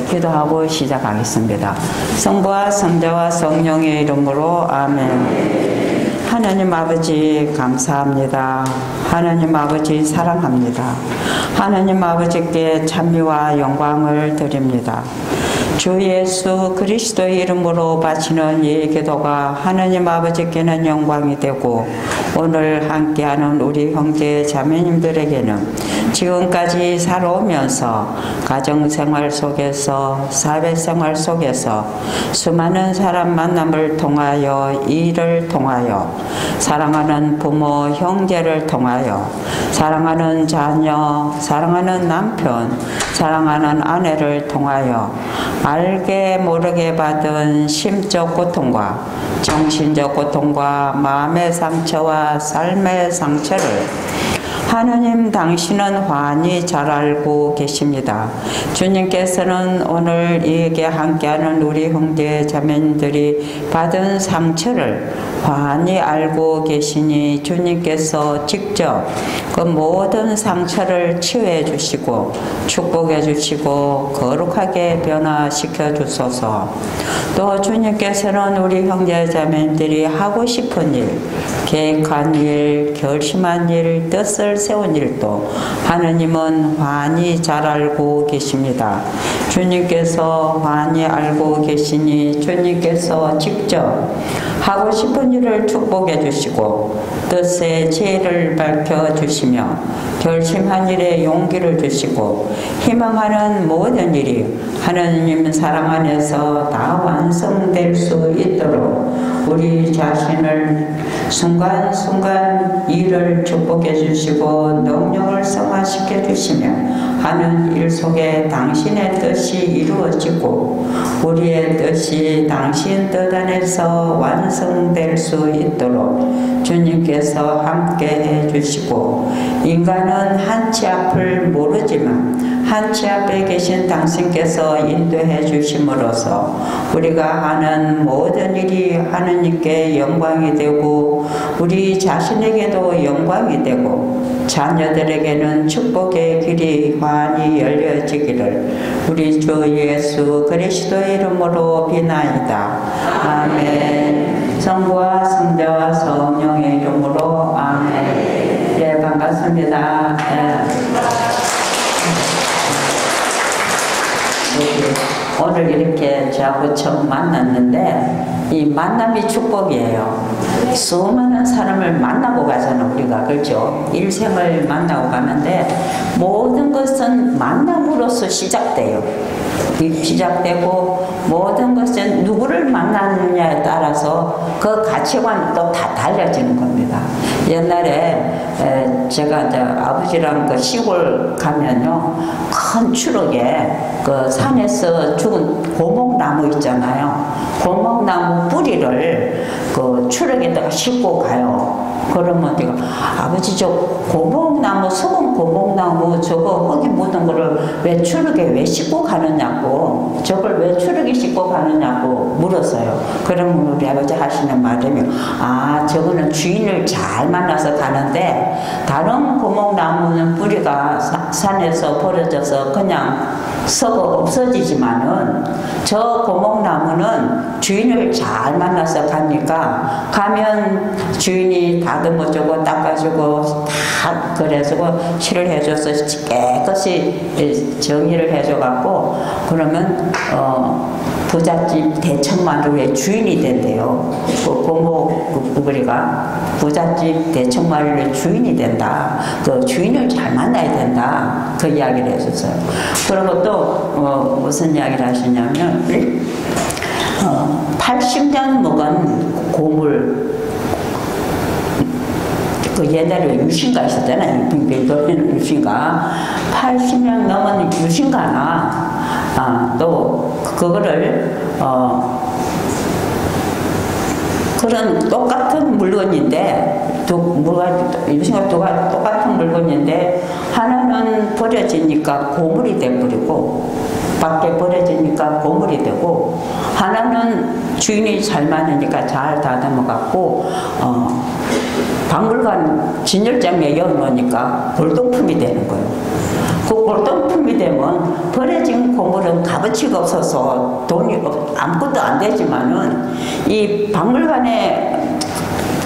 기도하고 시작하겠습니다. 성부와 성자와 성령의 이름으로 아멘. 하나님 아버지 감사합니다. 하나님 아버지 사랑합니다. 하나님 아버지께 찬미와 영광을 드립니다. 주 예수 그리스도의 이름으로 바치는 이 기도가 하나님 아버지께는 영광이 되고 오늘 함께하는 우리 형제 자매님들에게는 지금까지 살아오면서 가정생활 속에서 사회생활 속에서 수많은 사람 만남을 통하여 일을 통하여 사랑하는 부모 형제를 통하여 사랑하는 자녀 사랑하는 남편 사랑하는 아내를 통하여 알게 모르게 받은 심적 고통과 정신적 고통과 마음의 상처와 삶의 상처를 하나님 당신은 환히 잘 알고 계십니다. 주님께서는 오늘 이에게 함께하는 우리 형제 자매님들이 받은 상처를 환히 알고 계시니 주님께서 직접 그 모든 상처를 치유해 주시고 축복해 주시고 거룩하게 변화시켜 주소서. 또 주님께서는 우리 형제 자매님들이 하고 싶은 일, 계획한 일, 결심한 일, 뜻을 세운 일도 하느님은 환히 잘 알고 계십니다. 주님께서 환히 알고 계시니 주님께서 직접 하고 싶은 일을 축복해 주시고 뜻의 지혜를 밝혀 주시며 결심한 일에 용기를 주시고 희망하는 모든 일이 하나님 사랑 안에서 다 완성될 수 있도록 우리 자신을 순간순간 일을 축복해 주시고 능력을 성화시켜 주시며 하는 일 속에 당신의 뜻이 이루어지고 우리의 뜻이 당신 뜻 안에서 완성될 수 있도록 주님께서 함께 해 주시고 인간은 한치 앞을 모르지만 한치 앞에 계신 당신께서 인도해 주심으로써 우리가 하는 모든 일이 하느님께 영광이 되고 우리 자신에게도 영광이 되고 자녀들에게는 축복의 길이 환히 열려지기를 우리 주 예수 그리스도의 이름으로 비나이다. 아멘. 성부와 성자와 성령의 이름으로 아멘. 네, 반갑습니다. 오늘 이렇게 저하고 처음 만났는데 이 만남이 축복이에요. 수많은 사람을 만나고 가잖아 우리가. 그렇죠? 일생을 만나고 가는데 모든 것은 만남으로서 시작돼요. 시작되고 모든 것은 누구를 만나느냐에 따라서 그 가치관이 또 다 달라지는 겁니다. 옛날에 제가 이제 아버지랑 그 시골 가면요 큰 추럭에 그 산에서 죽은 고목나무 있잖아요. 고목나무 뿌리를 그 추럭에다가 싣고 가요. 그러면 내가 아버지 저 고목나무 썩은 고목나무 저거 흙이 묻은 거를 왜 추럭에 왜 싣고 가느냐고 저걸 왜 추럭에 싣고 가느냐고 물었어요. 그러면 우리 아버지 하시는 말이며 아 저거는 주인을 잘 만나서 가는데 다른 고목나무는 뿌리가 산에서 버려져서 그냥 썩어 없어지지만은 저 고목나무는 주인을 잘 만나서 가니까 가면 주인이 다듬어주고 닦아주고 다 그래서 실을 해줘서 깨끗이 정리를 해줘갖고 그러면 부잣집 대청마루의 주인이 된대요. 그 고목 뿌리가 부잣집 대청마루의 주인이 된다. 그 주인을 잘 만나야 된다. 그 이야기를 해줬어요. 그리고 또 무슨 이야기를 하시냐면 80년 묵은 고물 그 옛날에 유신가 있었잖아요. 빙빙돌리는 유신가 80년 넘은 유신가나 또 그거를 그런 똑같은 물건인데 유신가 똑같은 물건인데 하나는 버려지니까 고물이 돼버리고 밖에 버려지니까 고물이 되고 하나는 주인이 잘 많으니까 잘 다듬어갖고 박물관 진열장에 열어놓으니까 골동품이 되는 거예요. 그 골동품이 되면 버려진 고물은 값어치가 없어서 돈이 아무것도 안 되지만은 이 박물관에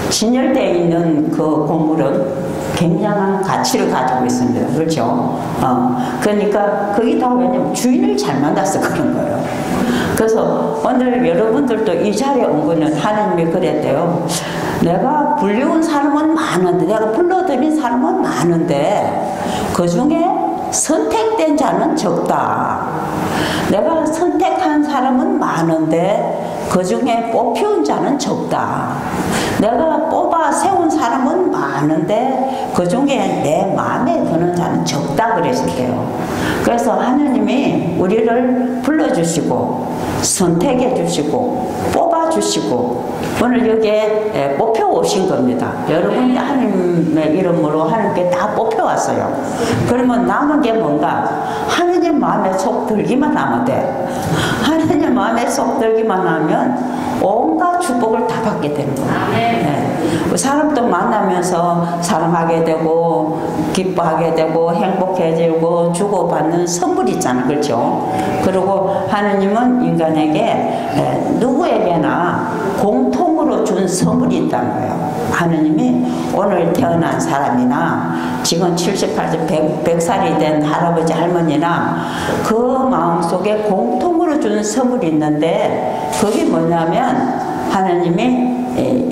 진열되어 있는 그 고물은 굉장한 가치를 가지고 있습니다. 그렇죠? 그러니까 그게 다 왜냐면 주인을 잘 만나서 그런 거예요. 그래서 오늘 여러분들도 이 자리에 온 거는 하나님이 그랬대요. 내가 불려온 사람은 많은데, 내가 불러들인 사람은 많은데 그 중에 선택된 자는 적다. 내가 선택한 사람은 많은데 그 중에 뽑혀온 자는 적다. 내가 뽑아 세운 사람은 많은데 그 중에 내 마음에 드는 자는 적다 그랬을게요. 그래서 하나님이 우리를 불러주시고 선택해 주시고 뽑아 주시고 오늘 여기에 뽑혀 오신 겁니다. 여러분이 하나님의 이름으로 하나님께 다 뽑혀 왔어요. 그러면 남은 게 뭔가? 하나님 마음에 속 들기만 하면 돼. 하나님 마음에 속 들기만 하면 온갖 축복을 다 받게 되는 거예요. 네. 사람도 만나면서 사랑하게 되고 기뻐하게 되고 행복해지고 주고받는 선물 있잖아요. 그렇죠? 그리고 하나님은 인간에게 누구에게나 공통으로 준 선물이 있다는 거예요. 하나님이 오늘 태어난 사람이나 지금 78세, 100살이 된 할아버지 할머니나 그 마음속에 공통으로 준 선물이 있는데 그게 뭐냐면 하나님이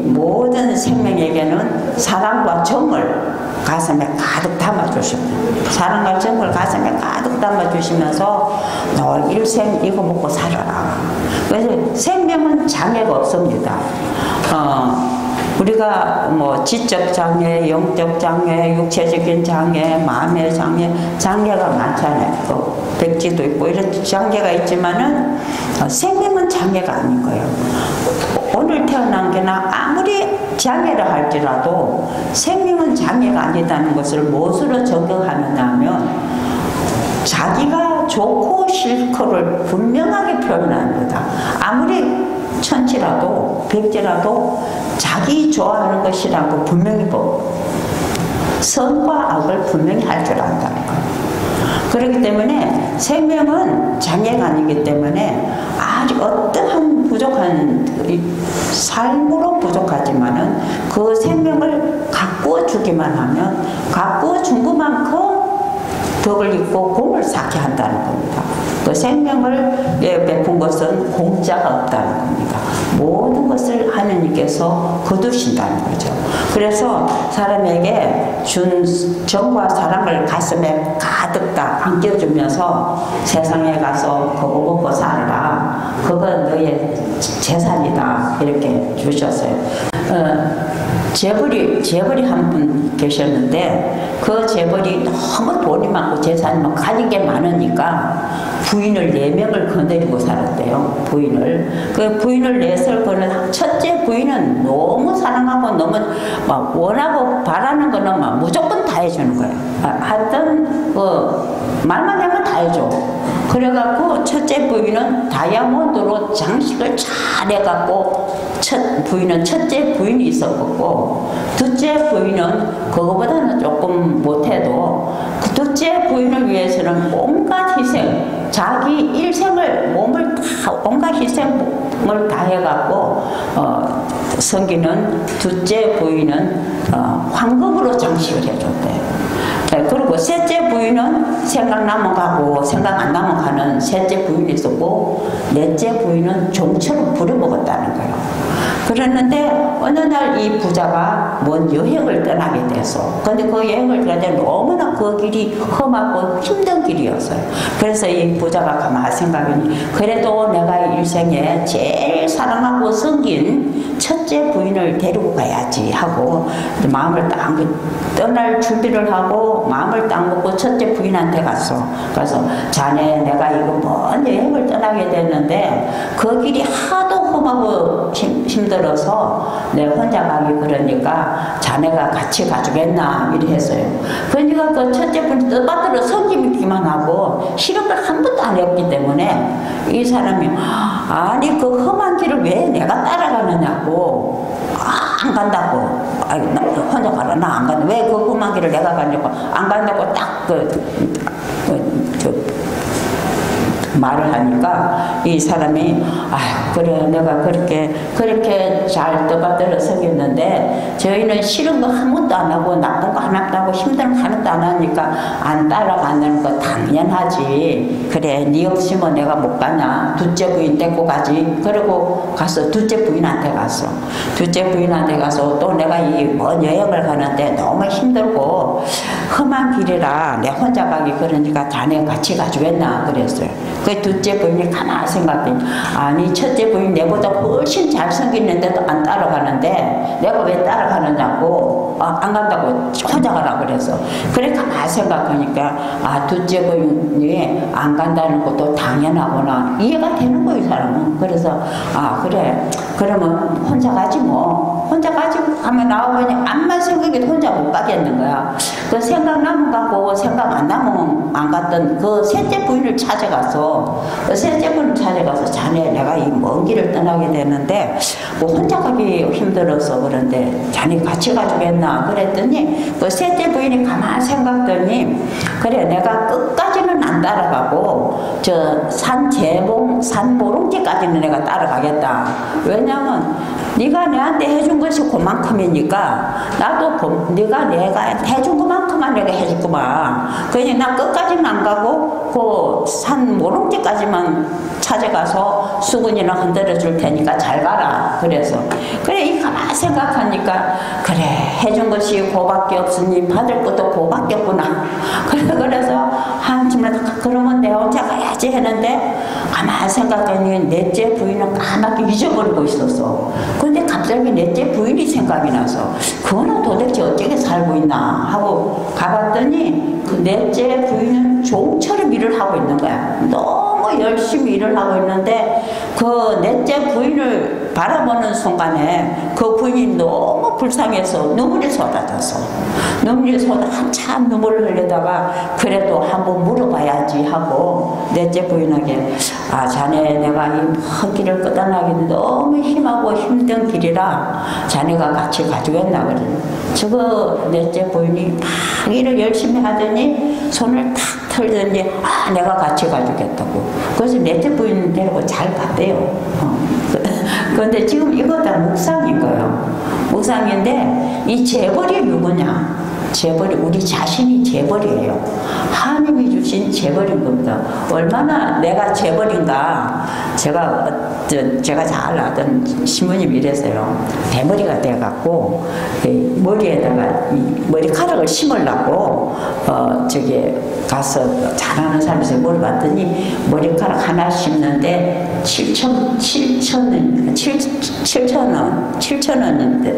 모든 생명에게는 사랑과 정을 가슴에 가득 담아주십니다. 사랑과 정을 가슴에 가득 담아주시면서 너 일생 이거 먹고 살아라. 그래서 생명은 장애가 없습니다. 우리가 뭐 지적 장애, 영적 장애, 육체적인 장애, 마음의 장애, 장애가 많잖아요. 백지도 있고 이런 장애가 있지만은 생명은 장애가 아닌 거예요. 오늘 태어난 게나 아무리 장애를 할지라도 생명은 장애가 아니다는 것을 무엇으로 적용하느냐 하면 자기가 좋고 싫고를 분명하게 표현합니다. 아무리 천지라도 백지라도 자기 좋아하는 것이라고 분명히 보고 선과 악을 분명히 할 줄 안다는 거예요. 그렇기 때문에 생명은 장애가 아니기 때문에 아주 어떠한 부족한 삶으로 부족하지만은 그 생명을 가꾸어 주기만 하면 가꾸어 준 것만큼 덕을 입고 공을 쌓게 한다는 겁니다. 그 생명을 베푼 것은 공짜가 없다는 겁니다. 모든 것을 하느님께서 거두신다는 거죠. 그래서 사람에게 준 정과 사랑을 가슴에 가득 다 안겨주면서 세상에 가서 그거 먹고 살아라. 그건 너의 재산이다. 이렇게 주셨어요. 재벌이 한 분 계셨는데 그 재벌이 너무 돈이 많고 재산이 많고 가진 게 많으니까 부인을 4명을 거느리고 살았대요. 그 부인을 넷을 거는 첫째 부인은 너무 사랑하고 너무 막 원하고 바라는 거는 막 무조건 다 해주는 거예요. 하여튼 말만 하면 다 해줘. 그래갖고 첫째 부인은 다이아몬드로 장식을 잘 해갖고 부인은 첫째 부인이 있었고 둘째 부인은 그거보다는 조금 못해도 그 둘째 부인을 위해서는 온갖 희생 자기 일생을 몸을 다 온갖 희생을 다 해갖고 섬기는 둘째 부인은 황금으로 장식을 해줬대요. 그리고 셋째 부인은 생각나면 가고 생각 안 나면 가는 셋째 부인이 있었고 넷째 부인은 종처럼 부려먹었다는 거예요. 그랬는데 어느 날 이 부자가 먼 여행을 떠나게 돼서 근데 그 여행을 떠나는데 너무나 그 길이 험하고 힘든 길이었어요. 그래서 이 부자가 가만히 생각하니 그래도 내가 일생에 제일 사랑하고 섬긴 첫째 부인을 데리고 가야지 하고 마음을 딱 떠날 준비를 하고 마음을 딱 먹고 첫째 부인한테 갔어. 그래서 자네 내가 이거 먼 여행을 떠나게 됐는데 그 길이 하도 험하고 힘들어서 내 혼자 가기 그러니까 자네가 같이 가주겠나 이래 했어요. 그러니까 그 첫째 분이 뜻받들어 섬기기만 하고 싫은 걸 한 번도 안 했기 때문에 이 사람이 아니 그 험한 길을 왜 내가 따라가느냐고 안 간다고 나 혼자 가라 나 안 간다 왜 그 험한 길을 내가 가냐고 안 간다고 딱 말을 하니까 이 사람이 아 그래 내가 그렇게 잘 떠받들어 생겼는데 저희는 싫은 거 아무것도 안 하고 나쁜 거 하나도 안 하고 힘든 거 하나도 안 하니까 안 따라가는 거 당연하지. 그래 네 없이면 내가 못 가냐. 둘째 부인 데리고 가지. 그리고 가서 둘째 부인한테 갔어. 둘째 부인한테 가서 또 내가 이 먼 여행을 가는데 너무 힘들고 험한 길이라 내 혼자 가기 그러니까 자네 같이 가주겠나 그랬어요. 그 둘째 부인이 가만히 생각해. 아니 첫째 부인 내보다 훨씬 잘생겼는데도 안 따라가는데 내가 왜 따라가느냐고 안 간다고 혼자 가라 그래서 그래 가만히 생각하니까 아 둘째 부인이 안 간다는 것도 당연하구나 이해가 되는 거예요 이 사람은. 그래서 아 그래 그러면 혼자 가지 뭐 혼자 가지 하면 나오더니 암만 생각해도 혼자 못 가겠는 거야. 그 생각나면 가고 생각 안 나면 안 갔던 그 셋째 부인을 찾아가서 그 셋째 부인을 찾아가서 자네 내가 이 먼 길을 떠나게 되는데 뭐 혼자 가기 힘들어서 그런데 자네 같이 가주겠나 그랬더니 그 셋째 부인이 가만히 생각더니 그래 내가 끝까지는 안 따라가고 저 산 모롱지까지는 내가 따라가겠다. 왜냐면 네가 내한테 해준 것이 그만큼이니까 나도 내가 해준 것만큼만 내가 해줄구만. 그러니 나 끝까지는 안 가고 그 산 모롱지까지만 찾아가서 수근이나 흔들어 줄 테니까 잘 가라. 그래서 그래 이 가만히 생각하니까 그래 해준 것이 그밖에 없으니 받을 것도 그밖에 없구나. 그래서 한쯤에 그러면 내가 혼자 가야지 했는데 가만히 생각하니 넷째 부인은 까맣게 잊어버리고 있었어. 근데 갑자기 넷째 부인이 생각이 나서 그거는 도대체 어떻게 살고 있나 하고 가봤더니 그 넷째 부인은 종처럼 일을 하고 있는 거야. 너무 열심히 일을 하고 있는데 그 넷째 부인을 바라보는 순간에 그 부인이 너무 불쌍해서 눈물이 쏟아졌어. 한참 눈물을 흘리다가 그래도 한번 물어봐야지 하고 넷째 부인에게 아 자네 내가 이 먼 길을 끝나기 너무 힘하고 힘든 길이라 자네가 같이 가주겠나 그래. 저거 넷째 부인이 막 일을 열심히 하더니 손을 탁 털더니 아 내가 같이 가주겠다고. 그래서 넷째 부인 데리고 잘 갔대요. 그런데 지금 이거 다 묵상인 거예요. 묵상인데 이 재벌이 누구냐? 재벌이 우리 자신이 재벌이에요. 하나님이 주신 재벌인 겁니다. 얼마나 내가 재벌인가. 제가 잘 아던 신부님이 이랬어요. 대머리가 돼갖고 머리에다가 이 머리카락을 심으려고 가서 잘하는 사람에서 물어봤더니 머리카락 하나 심는데 7,000원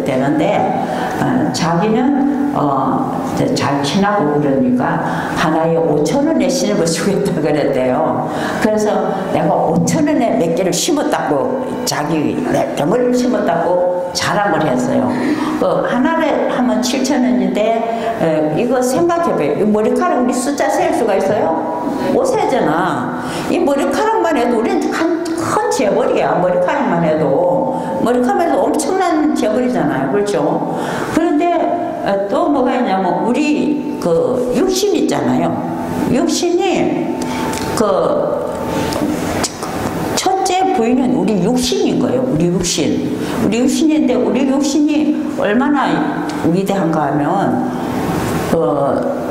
되는데 자기는 잘 지나고 그러니까 하나에 5,000원에 심어 주겠다 그랬대요. 그래서 내가 5,000원에 몇 개를 심었다고 자기 덩어리를 심었다고 자랑을 했어요. 하나를 하면 7,000원인데 이거 생각해봐요. 이 머리카락 우리 숫자 셀 수가 있어요? 못 세잖아. 이 머리카락만 해도 우리는 큰 재벌이야. 머리카락만 해도 엄청난 재벌이잖아요. 그렇죠? 그런데 또 뭐가 있냐면 우리 그 육신 있잖아요. 육신이 첫째 부인은 우리 육신인 거예요. 우리 육신인데 우리 육신이 얼마나 위대한가 하면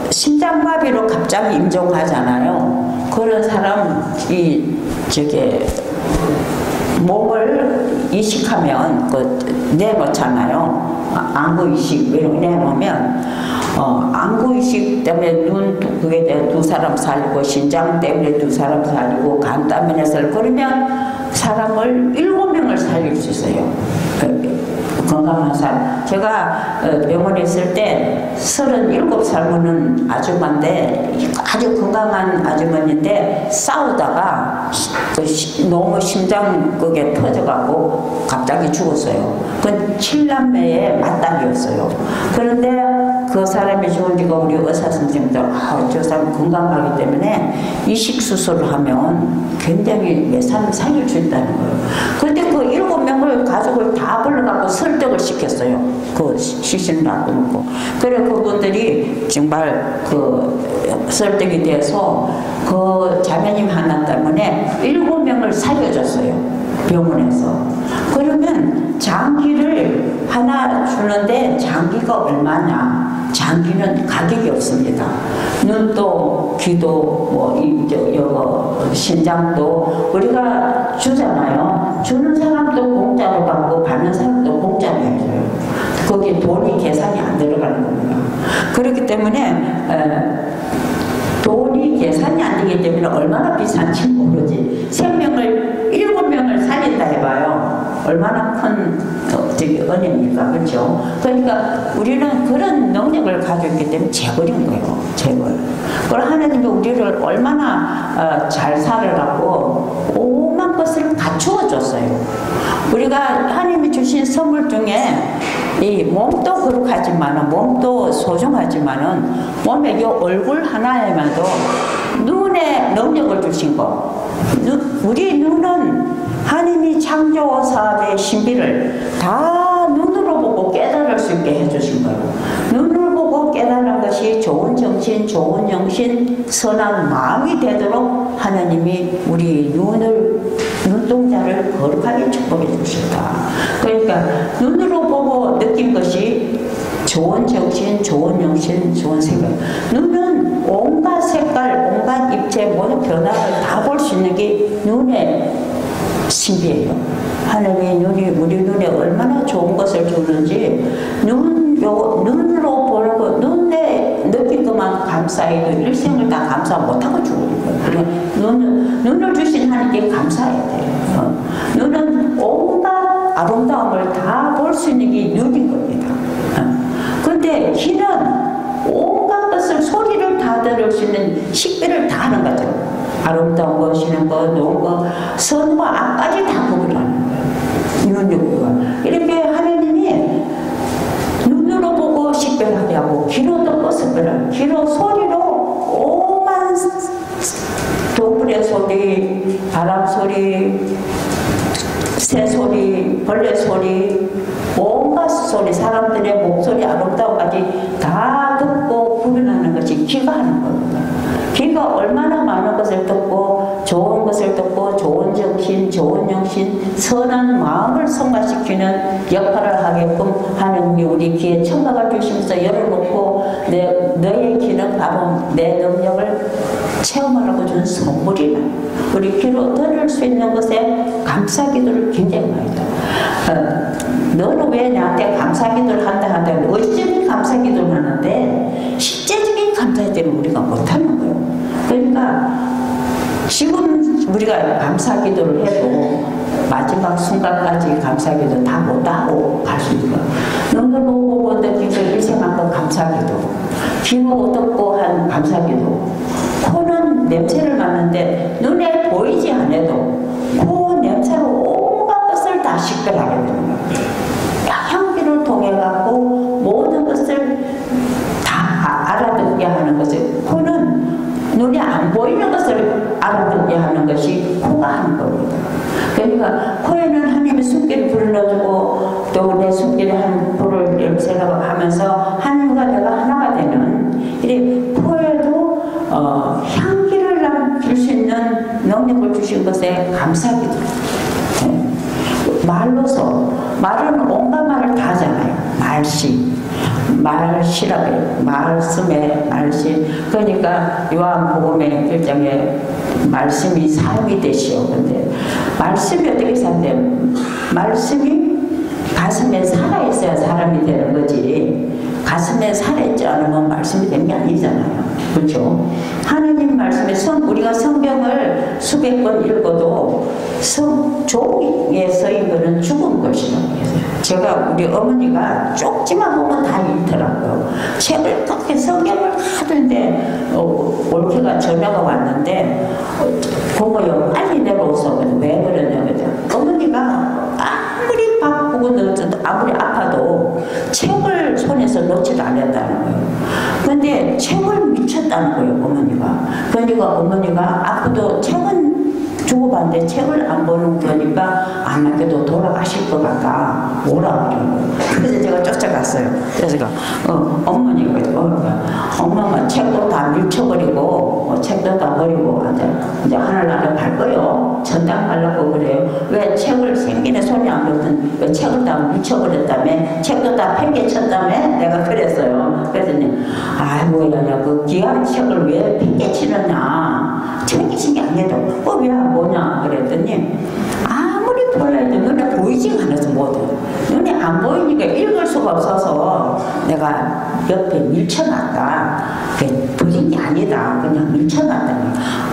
심장마비로 갑자기 임종하잖아요. 그런 사람이 목을 이식하면 내놓잖아요. 안구이식 내놓으면 안구이식 때문에 그게 두 사람 살리고 신장 때문에 두 사람 살리고 간 때문에 살리고 그러면 사람을 7명을 살릴 수 있어요. 건강한 사람. 제가 병원에 있을 때 37살 먹는 아줌마인데 아주 건강한 아주머니인데 싸우다가 너무 심장극에 터져가고 갑자기 죽었어요. 그건 7남매의 맞닥이었어요. 그런데 그 사람이 죽은 지가 우리 의사 선생님들 저 사람 건강하기 때문에 이식 수술을 하면 굉장히 몇 사람 살릴 수 있다는 거예요. 그런데 그 7명을 사람을 가족을 다 불러갖고 설득을 시켰어요. 그 시신을 놔두고. 그래 그분들이 정말 그 설득이 돼서 그 자매님 하나 때문에 7명을 살려줬어요. 병원에서. 그러면 장기를 하나 주는데 장기가 얼마냐? 장기는 가격이 없습니다. 눈도, 귀도, 신장도 우리가 주잖아요. 주는 사람도 공짜로 받고 받는 사람도 공짜로 해줘요. 거기에 돈이 계산이 안 들어가는 겁니다. 그렇기 때문에 돈이 계산이 안 되기 때문에 얼마나 비싼지 모르지. 7명을 살린다 해봐요. 얼마나 큰 은혜입니까? 그렇죠? 그러니까 우리는 그런 능력을 가지고 있기 때문에 재벌인 거예요. 재벌. 그리고 하나님이 우리를 얼마나 잘 살아가고 오만 것을 갖추어 줬어요. 우리가 하나님이 주신 선물 중에 이 몸도 거룩하지만은 몸도 소중하지만은 몸에 이 얼굴 하나에만도 눈에 능력을 주신 거. 우리 눈은 하나님이 창조 사업의 신비를 다 눈으로 보고 깨달을 수 있게 해주신 거예요. 눈을 보고 깨달은 것이 좋은 정신, 좋은 영신, 선한 마음이 되도록 하나님이 우리 눈동자를 거룩하게 축복해 주셨다. 그러니까 눈으로 보고 느낀 것이 좋은 정신, 좋은 영신, 좋은 생각. 눈은 온갖 색깔, 온갖 입체, 모든 변화를 다 볼 수 있는 게 눈의 신비예요. 하나님이 우리 눈에 얼마나 좋은 것을 주는지 눈으로 보는 거, 눈에 느낀 것만 감사해도 일생을 다 감사 못하고 죽는 거예요. 눈을 주신 하나님께 감사해야 돼요. 눈은 온갖 아름다움을 다 볼 수 있는 게 눈인 겁니다. 근데 귀는 온갖 것을 소리를 다 들을 수 있는 식별을 다 하는 거죠. 아름다운 거, 싫은 거, 좋은 거, 선과 악까지 다 구분하는 거예요. 눈으로. 이렇게 하나님이 눈으로 보고 식별하게 하고, 귀로 듣고 식별하고, 귀로 소리로 오만 동물의 소리, 바람 소리, 새 소리, 벌레 소리, 온갖 소리, 사람들의 목소리, 아름다움까지 다 듣고 구분하는 것이 귀가 하는 겁니다. 귀가 얼마나 많은 것을 듣고 좋은 것을 듣고 좋은 정신, 좋은 영신, 선한 마음을 성화시키는 역할을 하게끔 하나님이 우리 귀에 청각을 주시면서 열어놓고 너의 귀는 바로 내 능력을 체험하라고 준 선물이다. 우리 귀로 들을 수 있는 것에 감사기도를 굉장히 많이 해. 너는 왜 나한테 감사기도를 한다 의지적인 감사기도를 하는데 실제적인 감사기도는 우리가 못하는 거예요. 그러니까 지금 우리가 감사기도를 해도 마지막 순간까지 감사기도 다 못하고 갈 수 있는 거예요. 눈을 보고 느끼고 일생만큼 감사기도, 귀로 듣고 한 감사기도, 코는 냄새를 맡는데 눈에 보이지 않아도 코 냄새로 온갖 것을 다 식별하게 되는 거예요. 향기를 통해 갖고 모든 것을 다 알아듣게 하는 것을, 코는 눈에 안 보이는 것을 알아듣게 하는 것이 코가 하는 겁니다. 그러니까 코에는 하나님의 숨결을 불러주고 또 내 숨결에 한 불을 냄새라고 하면서 하나님과 내가 하나가 되는, 이 코에도 향기를 남길 수 있는 능력을 주신 것에 감사기도. 말로서, 말은 온갖 말을 다 하잖아요. 말시라고 해요. 말씀의 말시. 그러니까 요한복음의 1장에 말씀이 사람이 되시오. 근데 말씀이 어떻게 산대? 말씀이 가슴에 살아있어야 사람이 되는 거지. 가슴에 살아있지 않으면 말씀이 되는 게 아니잖아요. 그렇죠? 하나님 말씀에 우리가 성경을 수백 번 읽어도 종이에 써인 거는 죽은 것이라고 했어요. 제가 우리 어머니가 쪽지만 보면 다 읽더라고요. 책을 그렇게 성경을 하던데 올케가 전화가 왔는데 고모요 빨리 내려오소. 왜 그러냐면 어머니가 아무리 바쁘고 늦어도 아무리 아파도 책을 손에서 놓지도 않았다는 거예요. 근데 책을 미쳤다는 거예요, 어머니가. 그러니까 어머니가 아파도 책은 주고받는데 책을 안 보는 거니까 안 남겨도 돌아가실 것 같다. 오라 그러는 거예요. 그래서 제가 쫓아갔어요. 그래서 제가 어머니가 엄마가 책도 다 밀쳐버리고 책도 다 버리고 이제 하늘나라 갈 거요. 전당 가려고 그래요. 왜 책을 생기는 소리 안 듣던 왜 책을 다 밀쳐버렸다며 책도 다 팽개쳤다며 내가 그랬어요. 그랬더니 아이고 야야 그 귀한 책을 왜 팽개치느냐 팽개친 게 아니라 왜 뭐냐 그랬더니 아무리 보여도 눈에 보이지가 않아서 못해. 눈에 안 보이니까 읽을 수가 없어서 내가 옆에 밀쳐놨다. 버린 게 아니다. 그냥 밀쳐놨다.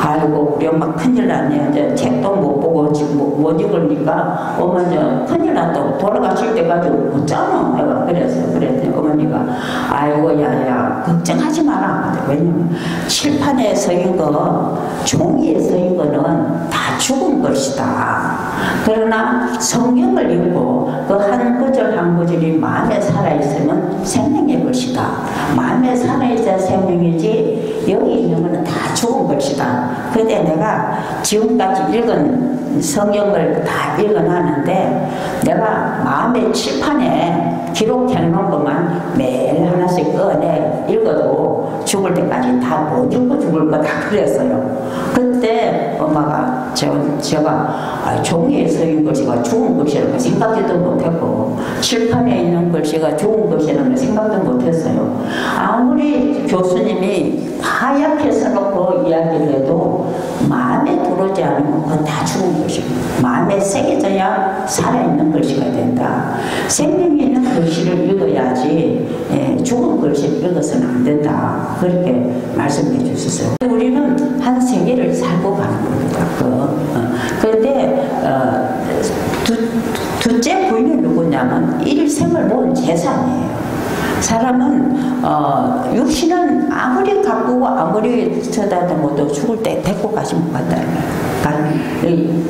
아이고 우리 엄마 큰일 났네. 이제 책도 못 보고 지금 못 읽으니까 어머니 큰일 났다고 돌아가실 때까지 못 자노. 내가 그랬더니 어머니가 아이고 야야 걱정하지 마라. 왜냐면 칠판에 서인 거 종이에 서인 거는 다 죽은 것이다. 그러나 성경을 읽고 그 한 구절 한 구절이 마음에 살아있으면 생명의 것이다. 마음에 살아있어야 생명이지 여기 있는 거는 다 죽은 것이다. 그런데 내가 지금까지 읽은 성경을 다 읽어놨는데 내가 마음의 칠판에 기록해 놓은 것만 매일 하나씩 꺼내 읽어도 죽을 때까지 다 못 읽고 죽을 거다 그랬어요. 그때 엄마가 제가 종이에 서인 글씨가 죽은 글씨라고 생각지도 못했고 칠판에 있는 글씨가 죽은 글씨라는 생각도 못했어요. 아무리 교수님이 하얗게 써놓고 이야기를 해도 마음에 들어오지 않으면 그건 다 죽은 글씨입니다. 마음에 새겨져야 살아있는 글씨가 된다. 생명이 있는 글씨를 읽어야지 죽은 글씨를 읽어서는 안 된다. 그렇게 말씀해 주셨어요. 우리는 한 세계를 살고 가는 겁니다. 그런데 둘째 부인이 누구냐면 일생을 모은 재산이에요. 사람은 육신은 아무리 가꾸고 아무리 쳐다도 죽을 때 데리고 가시면 간다는 거예요.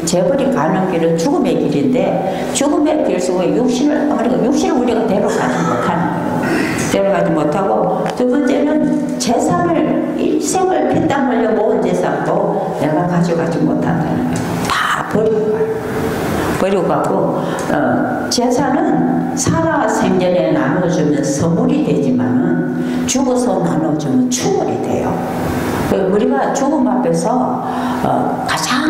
재벌이 가는 길은 죽음의 길인데 죽음의 길 속에 육신을 우리가 데려가지 못하는 거예요. 데려가지 못하고 두 번째는 재산을 일생을 피땀 흘려 모은 재산도 내가 가져가지 못한다는 거예요. 다 버리고 가요. 버리고 가고 재산은 살아 생전에 나눠주면 선물이 되지만은 죽어서 나눠주면 추월이 돼요. 우리가 죽음 앞에서 가장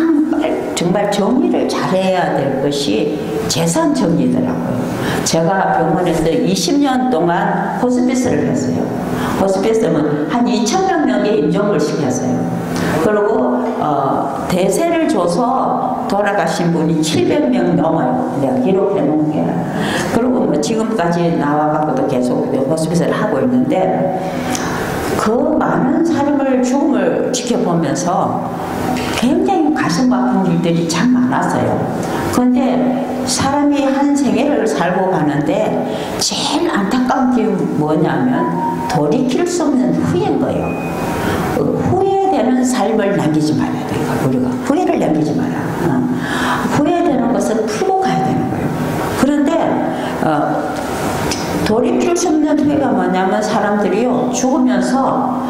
정말 정리를 잘해야 될 것이 재산 정리더라고요. 제가 병원에서 20년 동안 호스피스를 했어요. 호스피스는 한 2,000명 넘게 임종을 시켰어요. 그리고 대세를 줘서 돌아가신 분이 700명 넘어요. 내가 기록해 놓은 게. 그리고 뭐 지금까지 나와갖고도 계속 호스피스를 하고 있는데 그 많은 사람을 죽음을 지켜보면서 굉장히 가슴 아픈 일들이 참 많았어요. 그런데 사람이 한 생애를 살고 가는데 제일 안타까운 게 뭐냐면 돌이킬 수 없는 후회인 거예요. 후회되는 삶을 남기지 말아야 돼요. 우리가 후회를 남기지 마라. 후회되는 것을 풀고 가야 되는 거예요. 그런데 돌이킬 수 없는 후회가 뭐냐면 사람들이요 죽으면서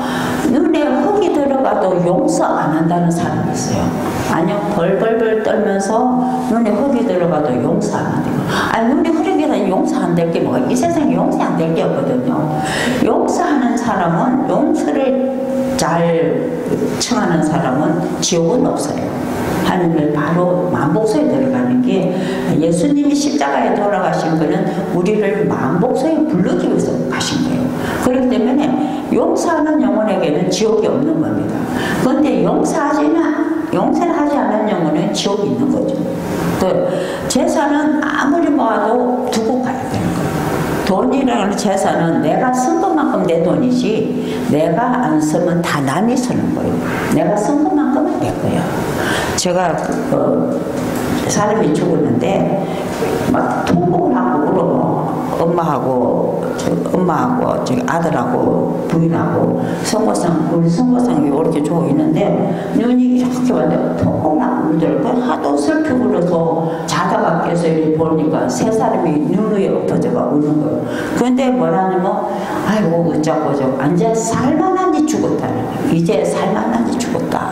눈에 흙이 들어가도 용서 안 한다는 사람이 있어요. 아니요 벌벌벌 떨면서 눈에 흙이 들어가도 용서 안 한대요. 아니 눈에 흙이 들어가도 용서 안 될 게 뭐가 이 세상에 용서 안 될 게 없거든요. 용서하는 사람은 용서를 잘 청하는 사람은 지옥은 없어요. 하늘을 바로 만복소에 들어가는 게 예수님이 십자가에 돌아가신 거는 우리를 만복소에 부르기 위해서 가신 거예요. 그렇기 때문에 용서하는 영혼에게는 지옥이 없는 겁니다. 그런데 용서를 하지 않은 영혼은 지옥이 있는 거죠. 재산은 아무리 모아도 두고 가야 되는 거예요. 돈이라는 재산은 내가 쓴 것만큼 내 돈이지 내가 안 쓰면 다 남이 쓰는 거예요. 내가 쓴 것만큼은 내 거야. 제가 사람이 죽었는데 막 통곡을 하고 울어. 엄마하고 저기 아들하고 부인하고 우리 선거상이 이렇게 주고 있는데 눈이 이렇게 왔는데 통곡을 하고 울더라고요. 하도 슬피 울어서 자다가 깨서 이렇게 보니까 세 사람이 눈 위에 엎어져가 우는 거예요. 그런데 뭐라냐면 아이고 어쩌고 이제 살만한지 죽었다는 거예요. 이제 살만한지 죽었다.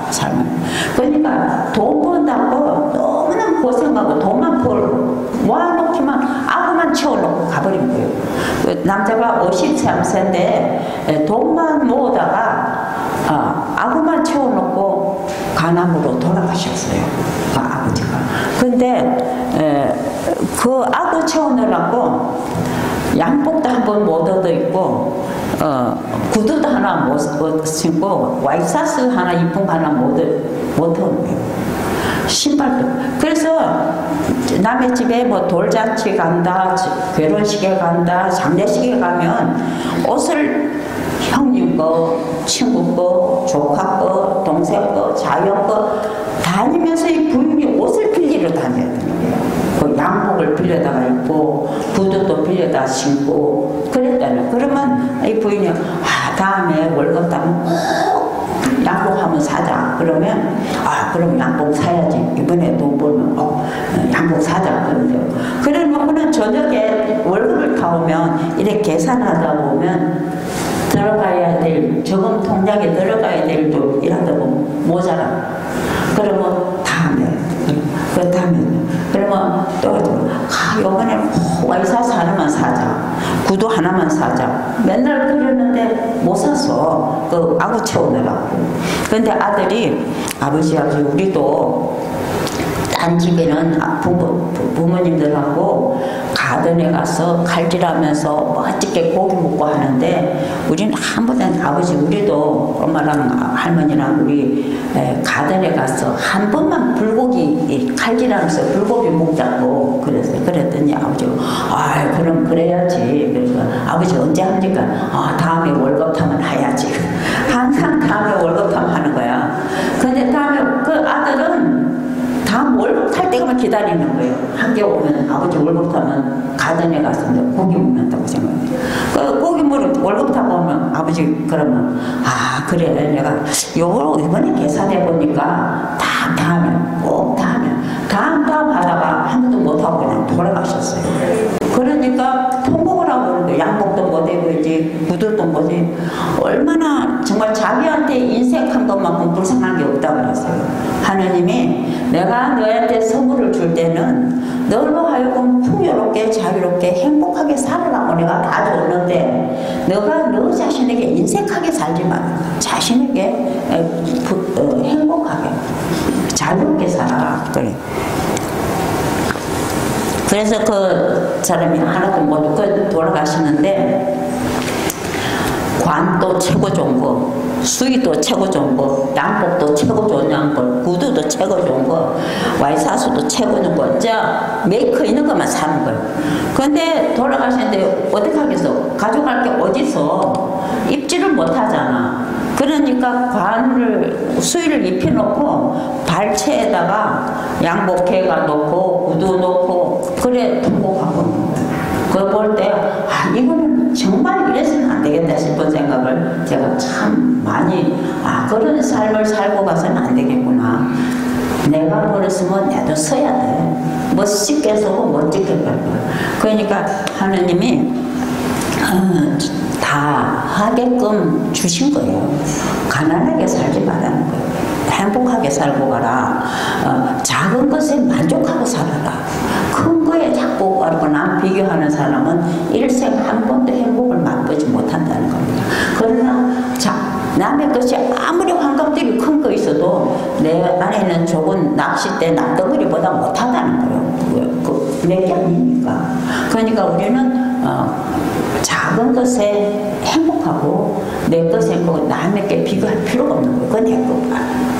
그러니까 돈 번다고 걱정하고 돈만 벌고 모아놓기만 아구만 채워놓고 가버린 거예요. 그 남자가 53세인데 돈만 모으다가 아구만 채워놓고 간암으로 돌아가셨어요. 그 아버지가. 근데 그 아구 채우느라고 양복도 한 번 못 얻어 입고 구두도 하나 못 신고 와이셔츠 하나 이쁜 거 하나 못 얻은 거예요. 신발도. 그래서 남의 집에 뭐 돌잔치 간다, 결혼식에 간다, 장례식에 가면 옷을 형님 거, 친구 거, 조카 거, 동생 거, 자녀 거 다니면서 이 부인이 옷을 빌리러 다녀야 되는 거예요. 그 양복을 빌려다가 입고 구두도 빌려다 신고 그랬다는. 그러면 이 부인이 다음에 월급 따면 꼭 양복 한번 사자. 그러면 그럼 양복 사야지. 이번에 돈 벌면 양복 사자. 그러죠. 그래 놓고는 저녁에 월급을 타오면 이렇게 계산하다 보면 들어가야 될 저금 통장에 들어가야 될 돈 이러다 보면 모자라. 그러면 다음에 그러면 또 요번에 와이셔츠 하나만 사자, 구두 하나만 사자. 맨날 그랬는데 못 사서 그 아구 채우느라고. 근데 아들이 아버지 우리도 딴 집에는 부모님들하고 가든에 가서 칼질하면서 멋지게 고기 먹고 하는데 우리는 한 번도 아버지 우리도 엄마랑 할머니랑 우리 가든에 가서 한 번만 불고기 칼질하면서 불고기 먹자고 그랬어요. 그랬더니 아버지가 그럼 그래야지. 그래서 아버지 언제 합니까? 다음에 월급 타면 해야지. 항상 다음에 월급 타면 하는 거야. 근데 다음에 그 아들은 다음 월급 탈 때가만 기다리는 거예요. 학교 오면 아버지 월급 타면 가든에 가서 고기 먹는다고 생각해요. 그 고기 월급 타고 오면 아버지 그러면 그래 내가 요거 이번에 계산해 보니까 다음 하다가 한 번도 못 하고 그냥 돌아가셨어요. 그러니까 통곡을 하고 그러는 거예요. 양복도 못 입어야지, 구두도 못 입지. 얼마나 정말 자기한테 인색한 것만큼 불쌍한 게 없다 그랬어요. 하느님이 내가 너한테 선물을 줄 때는 너로 하여금 풍요롭게 자유롭게 행복하게 살으라고 내가 다 줬는데 너가 너 자신에게 인색하게 살지 마. 자신에게 행복하게 자유롭게 살아라. 그래. 그래서 그 사람이 하나도 못 입고 돌아가시는데 관도 최고 좋은 거, 수의도 최고 좋은 거, 양복도 최고 좋은 양복, 구두도 최고 좋은 거, 와이셔츠도 최고 좋은 거, 진짜 메이커 있는 것만 사는 거예요. 근데 돌아가시는데 어떻게 하겠어? 가져갈 게 어디서 입지를 못 하잖아. 그러니까 수의를 입혀놓고 발채에다가 양복개가 놓고 구두 놓고 그래 통곡하고 그거 볼 때 이거는 정말 이래서는 안 되겠다 싶은 생각을 제가 참 많이 그런 삶을 살고 가서는 안 되겠구나. 내가 버렸으면 나도 써야 돼. 멋있게 쓰고 멋지게 갈 거야. 그러니까 하느님이 다 하게끔 주신 거예요. 가난하게 살지 말라는 거예요. 행복하게 살고 가라. 작은 것에 만족하고 살아라. 큰 거에 자꾸 남 비교하는 사람은 일생 한 번도 행복을 맛보지 못한다는 겁니다. 그러나 남의 것이 아무리 환갑들이 큰 거 있어도 내 안에는 적은 낚싯대 납덩어리보다 못하다는 거예요. 내게 아닙니까? 그러니까 우리는 작은 것에 행복하고 내 것에 행복하고 남에게 비교할 필요가 없는 거예요. 그건 내 거.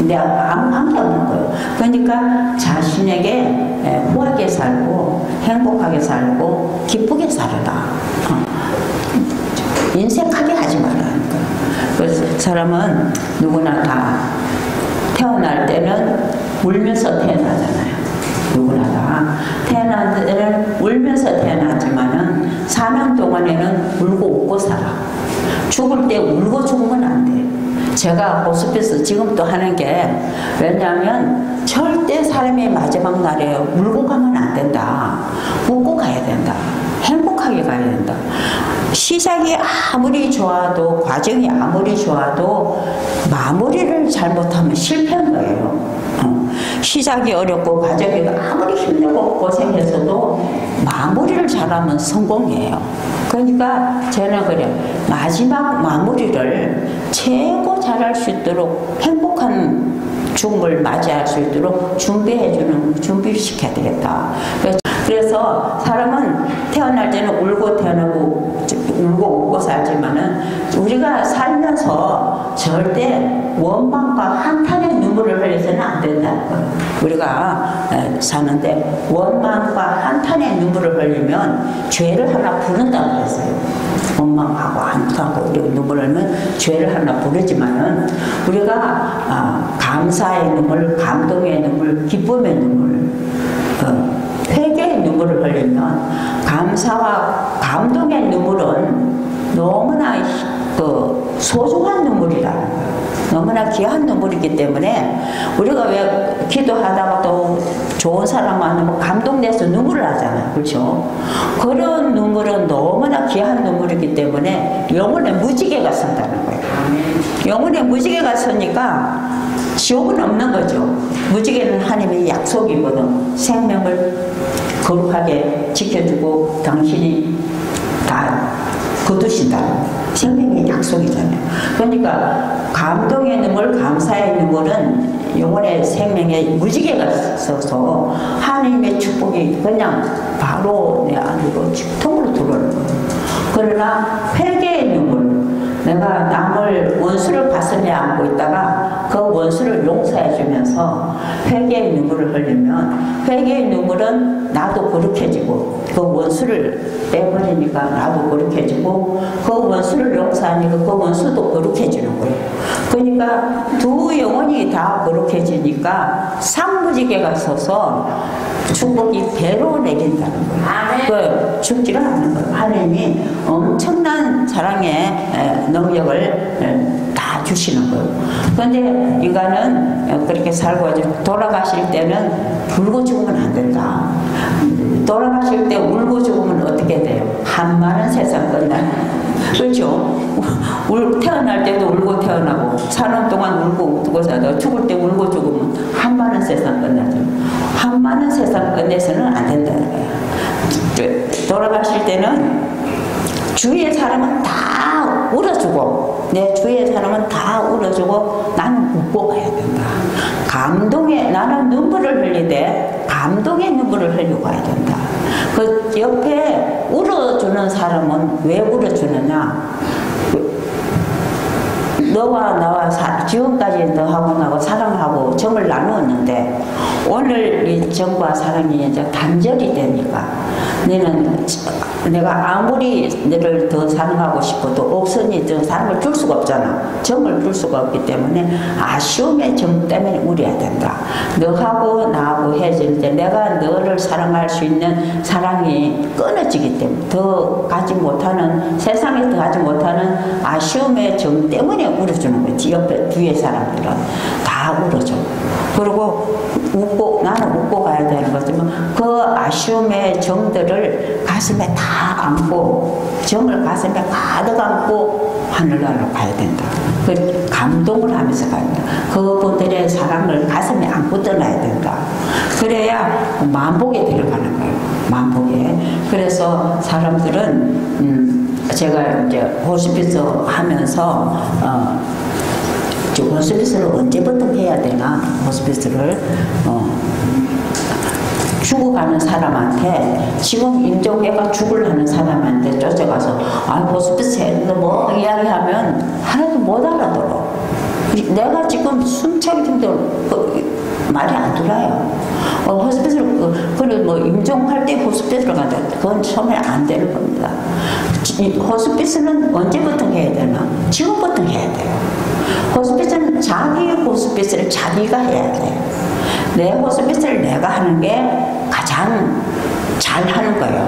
내가 아무 관계 없는 거예요. 그러니까 자신에게 후하게 살고 행복하게 살고 기쁘게 살아라. 인색하게 하지 말라는 거예요. 그래서 사람은 누구나 다 태어날 때는 울면서 태어나잖아요. 누구나 다 태어날 때는 울면서 태어나지만은 사는 동안에는 울고 웃고 살아. 죽을 때 울고 죽으면 안 돼. 제가 호스피스 지금도 하는 게 왜냐하면 절대 사람의 마지막 날에 울고 가면 안 된다. 웃고 가야 된다. 행복하게 가야 된다. 시작이 아무리 좋아도 과정이 아무리 좋아도 마무리를 잘못하면 실패한 거예요. 시작이 어렵고 과정이 아무리 힘들고 고생해서도 마무리를 잘하면 성공이에요. 그러니까 저는 그래요. 마지막 마무리를 최고 잘할 수 있도록 행복한 죽음을 맞이할 수 있도록 준비를 시켜야 되겠다. 그래서 사람은 태어날 때는 울고 태어나고 울고 웃고 살지만은 우리가 살면서 절대 원망과 한탄의 눈물을 흘려서는 안 된다는 거예요. 우리가 사는데 원망과 한탄의 눈물을 흘리면 죄를 하나 부른다고 했어요. 원망하고 한탄하고 눈물을 흘리면 죄를 하나 부르지만은 우리가 감사의 눈물, 감동의 눈물, 기쁨의 눈물, 회개의 눈물을 흘리면 감사와 감동의 눈물은 너무나 소중한 눈물이라는 거예요. 너무나 귀한 눈물이기 때문에 우리가 왜 기도하다가 또 좋은 사람 만나면 감동돼서 눈물을 하잖아요. 그렇죠? 그런 눈물은 너무나 귀한 눈물이기 때문에 영혼에 무지개가 선다는 거예요. 영혼에 무지개가 서니까 지옥은 없는 거죠. 무지개는 하나님의 약속이거든. 생명을 거룩하게 지켜주고 당신이 다 거두신다. 생명의 약속이잖아요. 그러니까 감동의 눈물, 감사의 눈물은 영혼의 생명에 무지개가 서서 하나님의 축복이 그냥 바로 내 안으로 통으로 들어오는 거예요. 그러나 회개의 눈물, 내가 남을 원수를 가슴에 안고 있다가 그 원수를 용서해 주면서 회개의 눈물을 흘리면 회개의 눈물은 나도 거룩해지고 그 원수를 빼버리니까 나도 거룩해지고 그 원수를 용서하니까 그 원수도 거룩해지는 거예요. 그러니까 두 영혼이 다 거룩해지니까 산무지개가 서서 축복이 배로 내린다는 거예요. 죽지를 않는 거예요. 하나님이 엄청난 사랑의 능력을 다 주시는 거예요. 그런데 인간은 그렇게 살고 돌아가실 때는 울고 죽으면 안 된다. 돌아가실 때 울고 죽으면 어떻게 돼요? 한많은 세상 끝나요. 그렇죠? 태어날 때도 울고 태어나고 사는 동안 울고 웃고 살다가 죽을 때 울고 죽으면 한많은 세상 끝나죠. 한많은 세상 끝내서는 안 된다는 거예요. 돌아가실 때는 주위의 사람은 다 울어주고 내 주위의 사람은 다 울어주고 나는 웃고 가야 된다. 나는 눈물을 흘리되 감동의 눈물을 흘리고 가야 된다. 그 옆에 울어주는 사람은 왜 울어주느냐? 너와 나와 지금까지 너하고 나하고 사랑하고 정을 나누었는데 오늘 이 정과 사랑이 이제 단절이 되니까 내가 아무리 너를 더 사랑하고 싶어도 없으니 저 사랑을 줄 수가 없잖아. 정을 줄 수가 없기 때문에 아쉬움의 정 때문에 울어야 된다. 너하고 나하고 헤어질 때 내가 너를 사랑할 수 있는 사랑이 끊어지기 때문에 더 가지 못하는 세상에 더 가지 못하는 아쉬움의 정 때문에 울어주는 거지. 옆에 뒤에 사람들은 다 울어줘. 그리고 나는 웃고 가야 되는 거지만 그 아쉬움의 정들을 가슴에 다 안고 정을 가슴에 가득 안고 하늘나라로 가야 된다. 그 감동을 하면서 가야 된다. 그분들의 사랑을 가슴에 안고 떠나야 된다. 그래야 만복에 들어가는 거예요. 만복에. 그래서 사람들은 제가 이제 호스피스 하면서 호스피스를 언제부터 해야 되나? 호스피스를 죽어가는 사람한테 지금 임종회가 죽으려는 사람한테 쫓아가서 호스피스 했는데 뭐 이야기하면 하나도 못 알아들어. 내가 지금 숨차기 힘들어 말이 안 들어요. 호스피스를 뭐 임종할 때 호스피스를 간다. 그건 처음에 안 되는 겁니다. 호스피스는 언제부터 해야 되나? 지금부터 해야 돼요. 호스피스는 자기 호스피스를 자기가 해야 돼. 내 호스피스를 내가 하는 게 가장 잘 하는 거예요.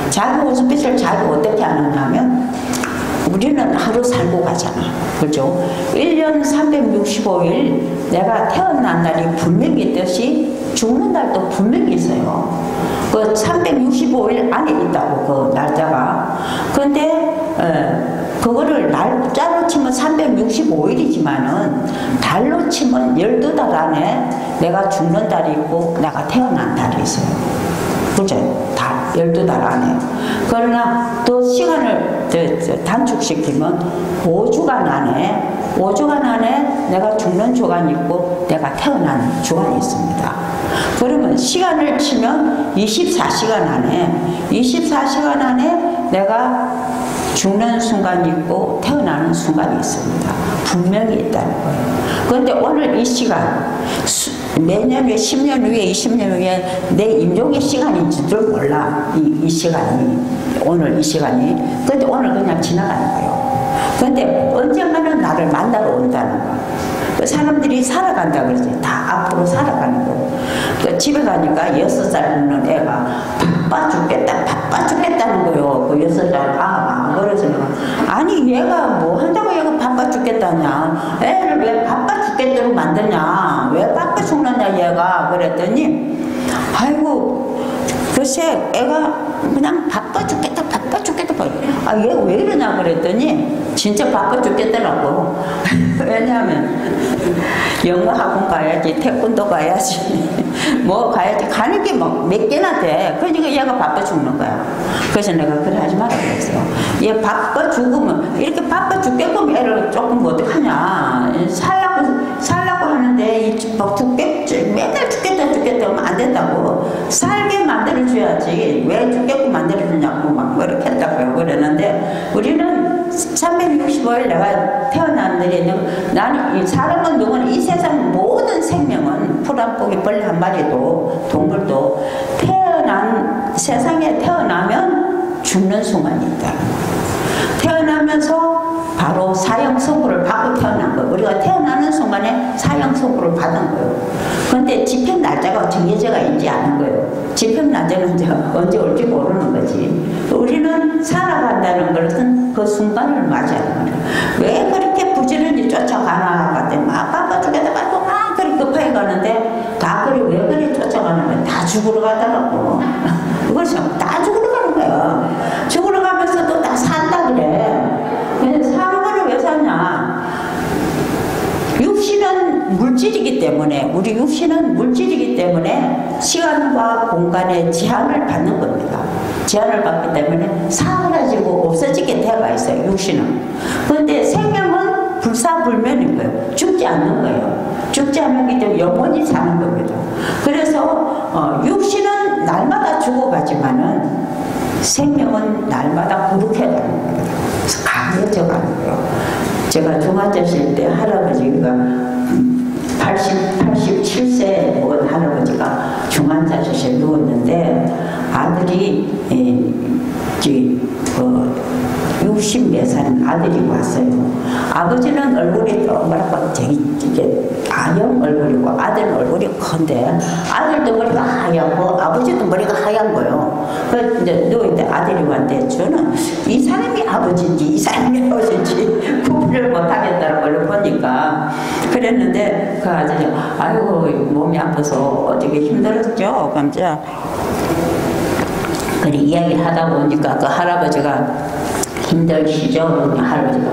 자기 호스피스를 자기 어떻게 하느냐면 우리는 하루 살고 가잖아. 그죠? 1년 365일 내가 태어난 날이 분명히 있듯이 죽는 날도 분명히 있어요. 그 365일 안에 있다고 그 날짜가. 근데 그거를 날짜로 치면 365일이지만은 달로 치면 12달 안에 내가 죽는 달이 있고 내가 태어난 달이 있어요. 그죠? 12달 안에. 그러나 또 시간을 단축시키면 5주간 안에 내가 죽는 주간이 있고 내가 태어난 주간이 있습니다. 그러면 시간을 치면 24시간 안에 내가 죽는 순간이 있고 태어나는 순간이 있습니다. 분명히 있다는 거예요. 그런데 오늘 이 시간, 내년 후에, 10년 후에, 20년 후에 내 임종의 시간인지도 몰라. 이 시간이. 오늘 이 시간이. 근데 오늘 그냥 지나가는 거예요. 근데 언젠가는 나를 만나러 온다는 거. 사람들이 살아간다 그러지. 다 앞으로 살아가는 거예요. 집에 가니까 6살 먹는 애가 바빠 죽겠다는 거예요. 그 6살 그래서 아니 얘가 뭐 한다고 얘가 바빠 죽겠다냐. 애를 왜 바빠 죽겠다고 만드냐. 왜 바빠 죽느냐 얘가. 그랬더니 아이고 글쎄 애가 그냥 바빠 죽겠다. 얘가 왜 이러냐 그랬더니 진짜 바빠 죽겠더라고. 왜냐하면 영어 학원 가야지, 태권도 가야지, 뭐 가야지, 가는 게 뭐 몇 개나 돼. 그러니까 얘가 바빠 죽는 거야. 그래서 내가 그래 하지 말라 그랬어요. 얘 바빠 죽으면, 이렇게 바빠 죽게끔 애를 조금 어떡하냐. 살라고 하는데 맨날 죽겠다 하면 안 된다고. 살게 만들어줘야지. 왜 죽게끔 만들어주냐고 막 그렇게 했다고요. 그랬는데 우리는 365일 내가 태어난 날에는 나는 이 사람은 누구는 이 세상 모든 생명은 풀 한 포기 벌레 한 마리도 동물도 세상에 태어나면 죽는 순간이 있다는 거예요. 태어나면서 바로 사형선고를 받고 태어난 거예요. 우리가 태어나는 순간에 사형선고를 받은 거예요. 그런데 집행 날짜가 정해져가 있지 않은 거예요. 집행 날짜는 언제 올지 모르는 거지. 우리는 살아간다는 것은 그 순간을 맞이하는 거예요. 왜 그렇게 부지런히 쫓아가나 봤더니 막 바빠 죽겠다 막 그렇게 급하게 가는데 다 그래 왜 그래 쫓아가는 거야. 다 죽으러 가더라고. 그것이 다 죽으러 가는 거야. 죽으러 가면서도 다 산다 그래. 근데 사는 거는 왜 사냐? 육신은 물질이기 때문에, 우리 육신은 물질이기 때문에 시간과 공간의 제한을 받는 겁니다. 제한을 받기 때문에 사라지고 없어지게 되어가 있어요, 육신은. 그런데 생명은 불사불면인 거예요. 죽지 않는 거예요. 죽지 않기 때문에 영원히 사는 겁니다. 그래서 육신은 날마다 죽어가지만은 생명은 날마다 거룩해가는 겁니다. 강해져 가는 거예요. 제가 중환자실 때 할아버지가 87세 먹은 할아버지가 중환자실에 누웠는데 아들이 60몇 살 아들이 왔어요. 아버지는 얼굴이 되게 아형 얼굴이고 아들 얼굴이 큰데 아들도 머리가 하얗고 아버지도 머리가 하얀 거예요. 그래서 이제 누워있는데 아들이 왔는데 저는 이 사람이 아버지인지 이 사람이 아버지인지 구분을 못하겠다는 걸 보니까 그랬는데 그 아들이 아이고 몸이 아파서 어떻게 힘들었죠? 깜짝 그래 이야기를 하다 보니까 그 할아버지가 힘들시죠? 할아버지가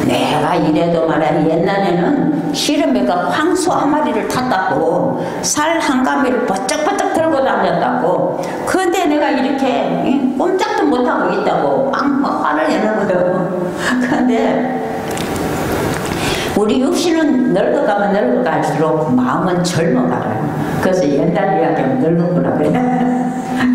내가 이래도 말이야 옛날에는 시름배가 황소 한 마리를 탔다고 살 한 가미를 버쩍버쩍 들고 다녔다고. 근데 내가 이렇게 꼼짝도 못하고 있다고 빵 화를 내는 거예요. 근데 우리 육신은 늙어가면 늙어갈수록 마음은 젊어가요. 그래서 옛날 이야기하면 늙었구나 그래.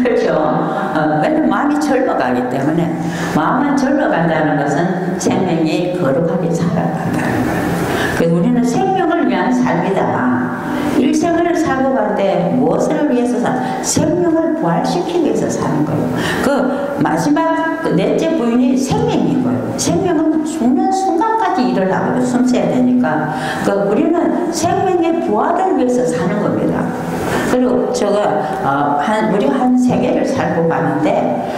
그렇죠. 왜냐면 마음이 젊어가기 때문에 마음만 젊어간다는 것은 생명이 거룩하게 살아간다는 거예요. 그래서 우리는 생명을 위한 삶이다. 일생을 살고 가는데 무엇을 위해서 생명을 부활시키기 위해서 사는 거예요. 그 마지막 그 넷째 부인이 생명인 거예요. 생명은 죽는 순간까지 일을 하거든요. 숨쉬어야 되니까. 우리는 생명의 부활을 위해서 사는 겁니다. 그리고 우리가 한 세계를 살고 가는데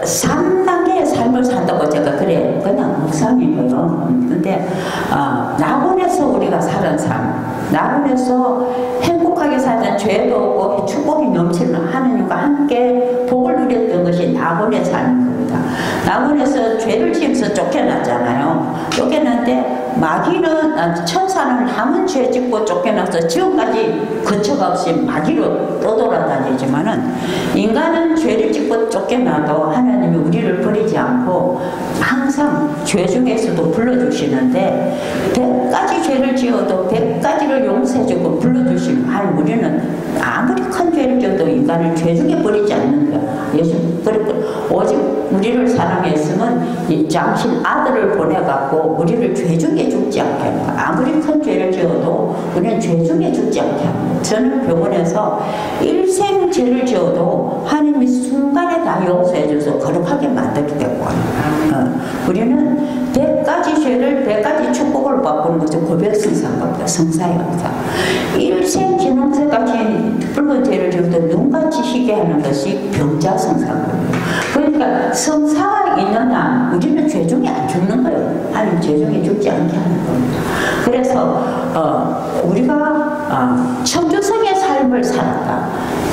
3단계의 삶을 산다고 제가 그냥 묵상인 거예요. 근데 낙원에서 우리가 사는 삶, 낙원에서 행복하게 사는 죄도 없고 축복이 넘치는 하느님과 함께 복을 누렸던 것이 낙원의 삶인 겁니다. 낙원에서 죄를 지으면서 쫓겨났잖아요. 쫓겨났는데 마귀는 천사는 남은 죄 짓고 쫓겨나서 지금까지 거처가 없이 마귀로 떠돌아다니지만은 인간은 죄를 짓고 쫓겨나도 하나님이 우리를 버리지 않고 항상 죄 중에서도 불러주시는데 100가지 죄를 지어도 100가지를 용서해주고 불러주시는 하나님. 우리는 아무리 큰 죄를 지어도 인간을 죄 중에 버리지 않는 거야. 예수 오직 우리를 사랑했으면 이 장신 아들을 보내갖고 우리를 죄 중에 죽지 않게 하는 거야. 아무리 큰 죄를 지어도 우리는 죄 중에 죽지 않게 하는 거야. 저는 병원에서 일생 죄를 지어도 하나님이 순간에 다 용서해줘서 거룩하게 만들게 되고 우리는 100가지 죄를 100가지 축복을 바꾸는 것이 고백성사입니다. 성사입니다. 일생 기능세같이 붉은 죄를 지어도 눈같이 희게 하는 것이 병자성사입니다. 그러니까 성사가 있는 한 우리는 죄 중에 안 죽는 거예요. 아니 죄 중에 죽지 않게 하는 겁니다. 그래서 우리가 천주성의 삶을 살았다.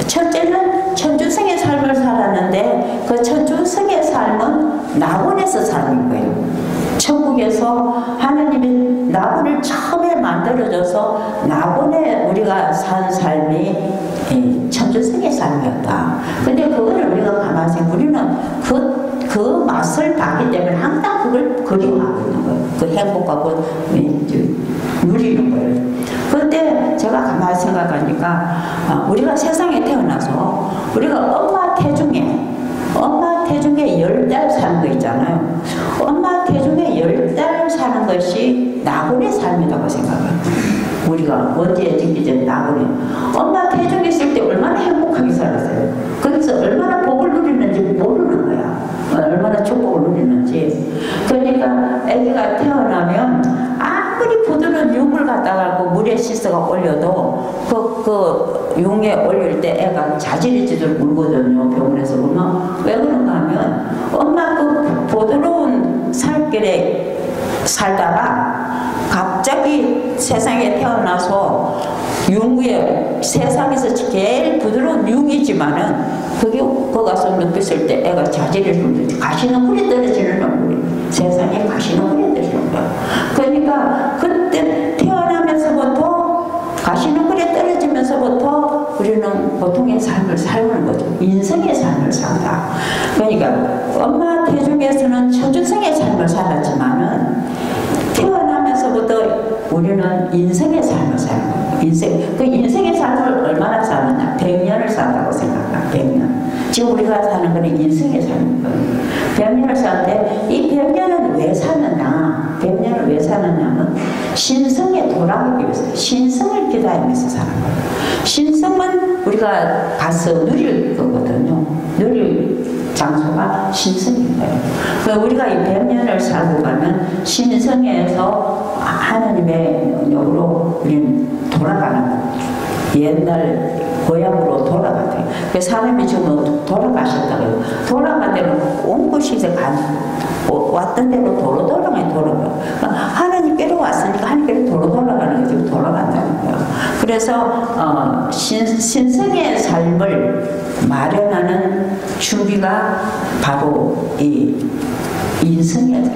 첫째는 천주성의 삶을 살았는데 그 천주성의 삶은 낙원에서 사는 거예요. 천국에서 하나님이 낙원을 처음에 만들어줘서 낙원에 우리가 산 삶이 천주성의 삶이었다. 근데 그거를 우리가 가만히 생각해 우리는 그 맛을 봤기 때문에 항상 그걸 그리워하고 있는 거예요. 그 행복하고 누리는 거예요. 그런데 제가 가만히 생각하니까 우리가 세상에 태어나서 우리가 엄마 태중에 10달 사는 거 있잖아요. 엄마 태중에 10달 사는 것이 낙원의 삶이라고 생각해요. 우리가 원지에 짓기 전에 낙원에 엄마 태중에 있을 때 얼마나 행복하게 살았어요. 그래서 얼마나 복을 누리는지 모르는 거야. 얼마나 축복을 누리는지. 그러니까 아기가 태어나면 아무리 부드러운 융을 갖다가 물에 씻어가 올려도 그 융에 올릴 때 애가 자지러지도록 울거든요. 병원에서 보면. 왜 그런가 하면 엄마 그 부드러운 살결에 살다가 갑자기 세상에 태어나서 융에 세상에서 제일 부드러운 융이지만은 그게 거 가서 느꼈을 때 애가 자지러지는 가시는 꿀이 떨어지는 얼굴이 세상에 가시는 꿀이 떨어지는 거야. 그러니까 그때 태어나면서부터 가시는 꿀이 떨어지면서부터 우리는 보통의 삶을 사는 거죠. 인생의 삶을 산다. 그러니까 엄마 태중에서는 천주성의 삶을 살았지만은 태어나면서부터 우리는 인생의 삶을 사는 거예요. 그 인생의 삶을 얼마나 사느냐? 100년을 산다고 생각합니다. 100년. 지금 우리가 사는 거는 인생의 삶인 거예요. 100년을 사는데 이 100년은 왜 사느냐? 100년을 왜 사느냐면 신성에 돌아가기 위해서, 신성을 기다리면서 사는 거예요. 신성은 우리가 가서 누릴 거거든요. 누릴 장소가 신성인 거예요. 그러니까 우리가 이 100년을 살고 가면 신성에서 하나님의 영으로 우리는 돌아가는 거예요. 옛날 고향으로 돌아가대요. 그 사람이 지금 돌아가셨다고요. 돌아간 데는 온 곳이 이제 왔던 대로 도로 돌아가요. 하나님께로 왔으니까 하나님께로 도로 돌아가는 거죠. 돌아간다는 거예요. 그래서 신성의 삶을 마련하는 준비가 바로 이 인성의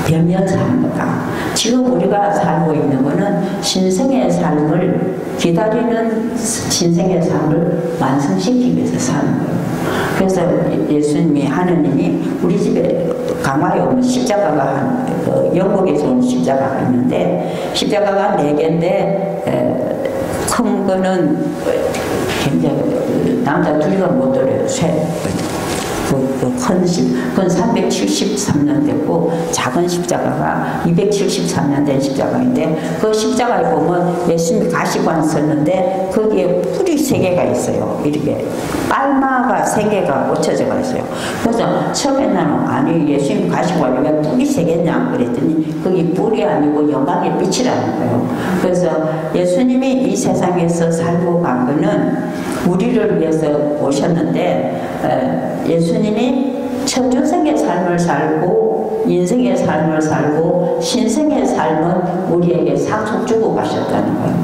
변면 사는 거다. 지금 우리가 살고 있는 거는 신성의 삶을 기다리는 신성의 삶을 완성시키기 위해서 사는 거예요. 그래서 예수님이 하느님이 우리 집에 강화에 오면 십자가가 영국에서 온 십자가가 있는데 십자가가 4개인데 큰 거는 굉장히 남자 둘이가 못 들어요. 그건 373년 됐고 작은 십자가가 273년 된 십자가인데 그 십자가에 보면 예수님이 가시관 썼는데 거기에 뿔이 3개가 있어요. 이렇게 빨마가 3개가 꽂혀져 있어요. 그래서 처음에는 아니 예수님 가시관에 왜 뿔이 3개냐 그랬더니 거기 뿔이 아니고 영광의 빛이라는 거예요. 그래서 예수님이 이 세상에서 살고 간 거는 우리를 위해서 오셨는데 예수님이 천주성의 삶을 살고 인생의 삶을 살고 신성의 삶은 우리에게 상속 주고 가셨다는 거예요.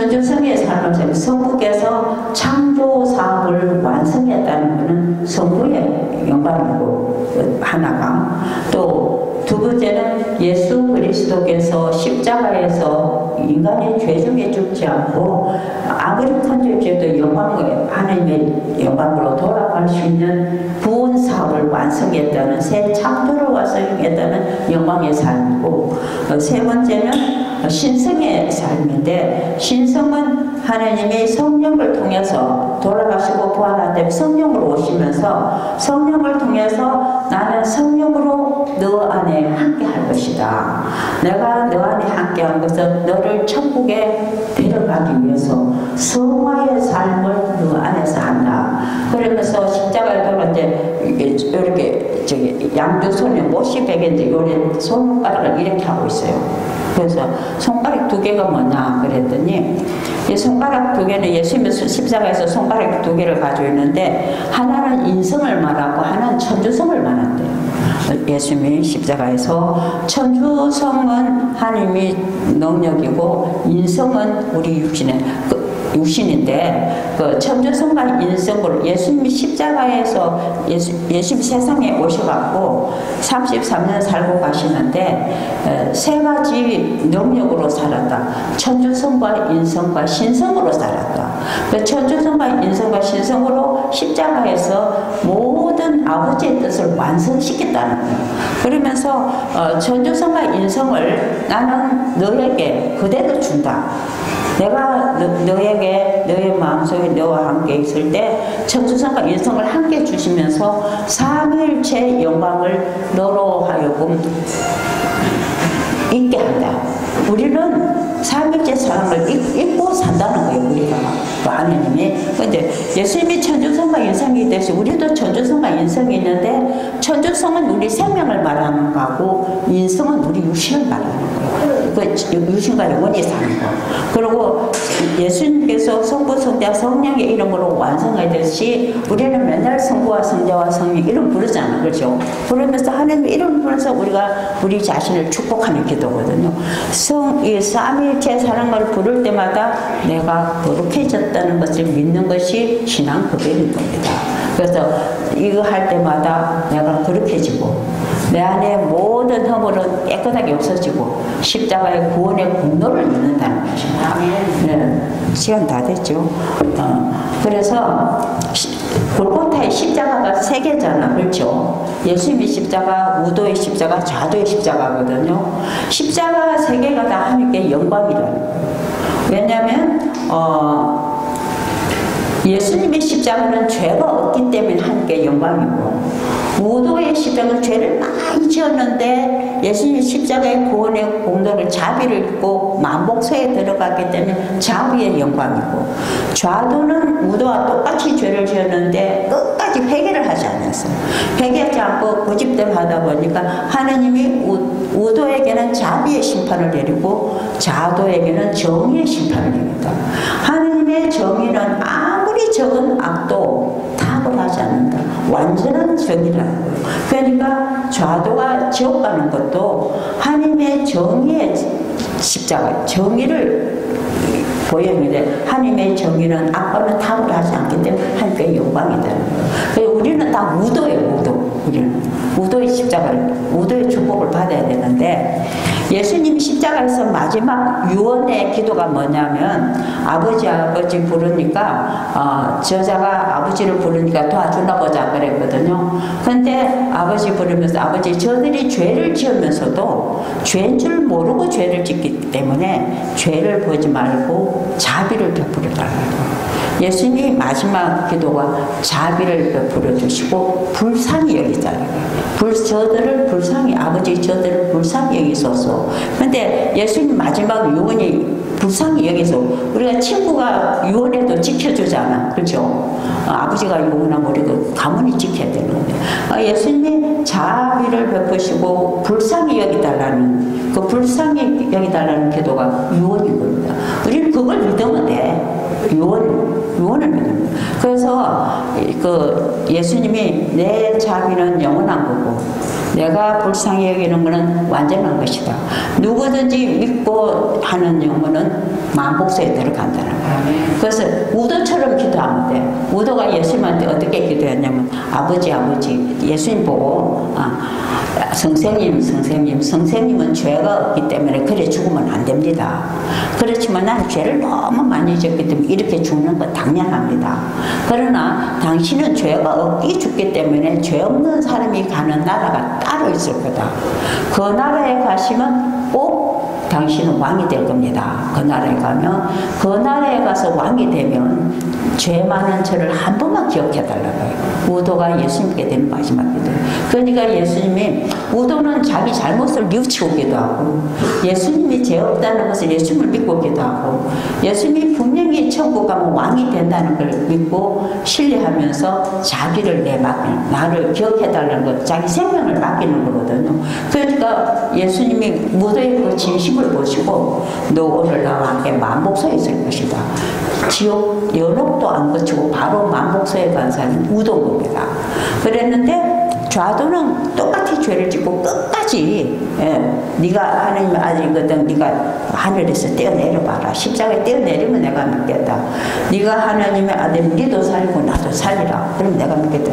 천주성의 삶을 살면 성부께서 창조 사업을 완성했다는 것은 성부의 영광이고 하나가, 또 두 번째는 예수 그리스도께서 십자가에서 인간의 죄 중에 죽지 않고 아무리 큰 죄도 영광을, 하나님의 영광으로 돌아갈 수 있는 구원 사업을 완성했다는, 새 창조를 완성했다는 영광의 삶이고, 세 번째는 신성의 삶인데, 신성은 하나님이 성령을 통해서 돌아가시고 부활한 데 성령으로 오시면서 성령을 통해서 나는 성령으로 너 안에 함께 할 것이다. 내가 너 안에 함께 한 것은 너를 천국에 데려가기 위해서 성화의 삶을 너 안에서 한다. 그러면서 십자가에 돌아 이렇게 양두 손에 못이 베개인데 요래 손가락을 이렇게 하고 있어요. 그래서 손가락 두 개가 뭐냐 그랬더니, 이 손가락 두 개는 예수님이 십자가에서 손가락 두 개를 가지고 있는데, 하나는 인성을 말하고 하나는 천주성을 말한대요. 예수님이 십자가에서 천주성은 하나님의 능력이고 인성은 우리 육신인데, 그 천주성과 인성으로 예수님이 십자가에서 예수님 세상에 오셔갖고 33년 살고 가시는데 세 가지 능력으로 살았다. 천주성과 인성과 신성으로 살았다. 그 천주성과 인성과 신성으로 십자가에서 모든 아버지의 뜻을 완성시켰다는 거예요. 그러면서 천주성과 인성을 나는 너에게 그대로 준다. 내가 너에게 너의 마음속에 너와 함께 있을 때 천주성과 인성을 함께 주시면서 삼위일체 영광을 너로 하여금 있게 한다. 우리는 삼위일체 사랑을 잊고 산다는 거예요. 우리가 하나님이. 근데 예수님이 천주성과 인성이 있듯이 우리도 천주성과 인성이 있는데, 천주성은 우리 생명을 말하는 거고 인성은 우리 육신을 말하는 거예요. 그 육신과 영혼이 사는 거. 그리고 예수님께서 성부, 성자, 성령의 이름으로 완성하듯이 우리는 맨날 성부와 성자와 성령 이름 부르잖아. 그렇죠? 부르면서 하나님 이름 부르면서 우리가 우리 자신을 축복하는 기도거든요. 이 삼위일체 사랑을 부를 때마다 내가 거룩해졌다는 것을 믿는 것이 신앙 고백인 겁니다. 그래서 이거 할 때마다 내가 거룩해지고 내 안에 모든 허물은 깨끗하게 없어지고 십자가의 구원의 공로를 누른다는 것입니다. 네, 시간 다 됐죠. 그래서 골고타의 십자가가 세 개잖아. 그렇죠? 예수님의 십자가, 우도의 십자가, 좌도의 십자가거든요. 십자가 세 개가 다 하나님께 영광이라는 거예요. 왜냐하면 예수님의 십자가는 죄가 없기 때문에 하나님께 영광이고, 우도의 십자가는 죄를 많이 지었는데 예수님이 십자가의 구원의 공로를 자비를 입고 만복소에 들어갔기 때문에 자비의 영광이고, 좌도는 우도와 똑같이 죄를 지었는데 끝까지 회개를 하지 않았어요. 회개하지 않고 고집대로 하다 보니까 하나님이 우도에게는 자비의 심판을 내리고 좌도에게는 정의의 심판을 내립니다. 하나님의 정의는 아무리 적은 악도 탁월하지 않는다. 완전한 정의라는 거예요. 그러니까 좌도가 지옥 가는 것도 하나님의 정의의 십자가, 정의를 보였는데, 하나님의 정의는 악과는 탁월하지 않기 때문에 하나님께 영광이 되는 거예요. 우리는 다 우도예요. 우리는 우도의 십자가를, 우도의 축복을 받아야 되는데, 예수님 십자가에서 마지막 유언의 기도가 뭐냐면, 아버지 부르니까 저자가 아버지를 부르니까 도와주나 보자 그랬거든요. 근데 아버지 부르면서, 아버지 저들이 죄를 지으면서도 죄인 줄 모르고 죄를 짓기 때문에 죄를 보지 말고 자비를 베풀어 달라고. 예수님이 마지막 기도가 자비를 베풀어 주시고 불쌍히 여기잖아요. 저들을 불쌍히, 아버지 저들을 불쌍히 여기소서. 근데 예수님 마지막 유언이 불쌍히 여기서, 우리가 친구가 유언해도 지켜주잖아. 그렇죠? 아버지가 유언하면 우리가 가문이 지켜야 되는 건데, 예수님이 자비를 베푸시고 불쌍히 여기달라는, 그 불쌍히 여기달라는 기도가 유언인 겁니다. 우리는 그걸 믿으면 돼. 유언을 믿는 거예요. 그래서 그 예수님이 내 자비는 영원한 거고 내가 불쌍히 여기는 것은 완전한 것이다. 누구든지 믿고 하는 영혼은 만복소에 들어간다는 거예요. 그래서 우도처럼 기도하면 돼. 우도가 예수님한테 어떻게 기도했냐면 아버지 예수님 보고 선생님은 죄가 없기 때문에 그래 죽으면 안 됩니다. 그렇지만 난 죄를 너무 많이 졌기 때문에 이렇게 죽는 건 당연합니다. 그러나 당신은 죄가 없기 죽기 때문에 죄 없는 사람이 가는 나라가 따로 있을 거다. 그 나라에 가시면 꼭 당신은 왕이 될 겁니다. 그 나라에 가면 그 나라에 가서 왕이 되면 죄 많은 저를 한 번만 기억해달라고요. 우도가 예수님께 되는 마지막 기도. 그러니까 예수님이 우도는 자기 잘못을 뉘우치고 기도하고 예수님이 죄 없다는 것을 예수님을 믿고 기도하고 예수님이 분명히 천국 가면 왕이 된다는 걸 믿고 신뢰하면서 자기를 나를 기억해달라는 것, 자기 생명을 맡기는 거거든요. 그러니까 예수님이 우도의 그 진심을 보시고 너 오늘 나와 함께 만복소에 있을 것이다. 지옥 연옥도 안 거치고 바로 만복소에 간 사람이 우도인 겁니다. 그랬는데 좌도는 똑같이 죄를 짓고 끝까지 네가 하나님의 아들이거든. 네가 하늘에서 떼어내려봐라. 십자가에 떼어내리면 내가 믿겠다. 네가 하나님의 아들 네도 살리고 나도 살리라. 그럼 내가 믿겠다.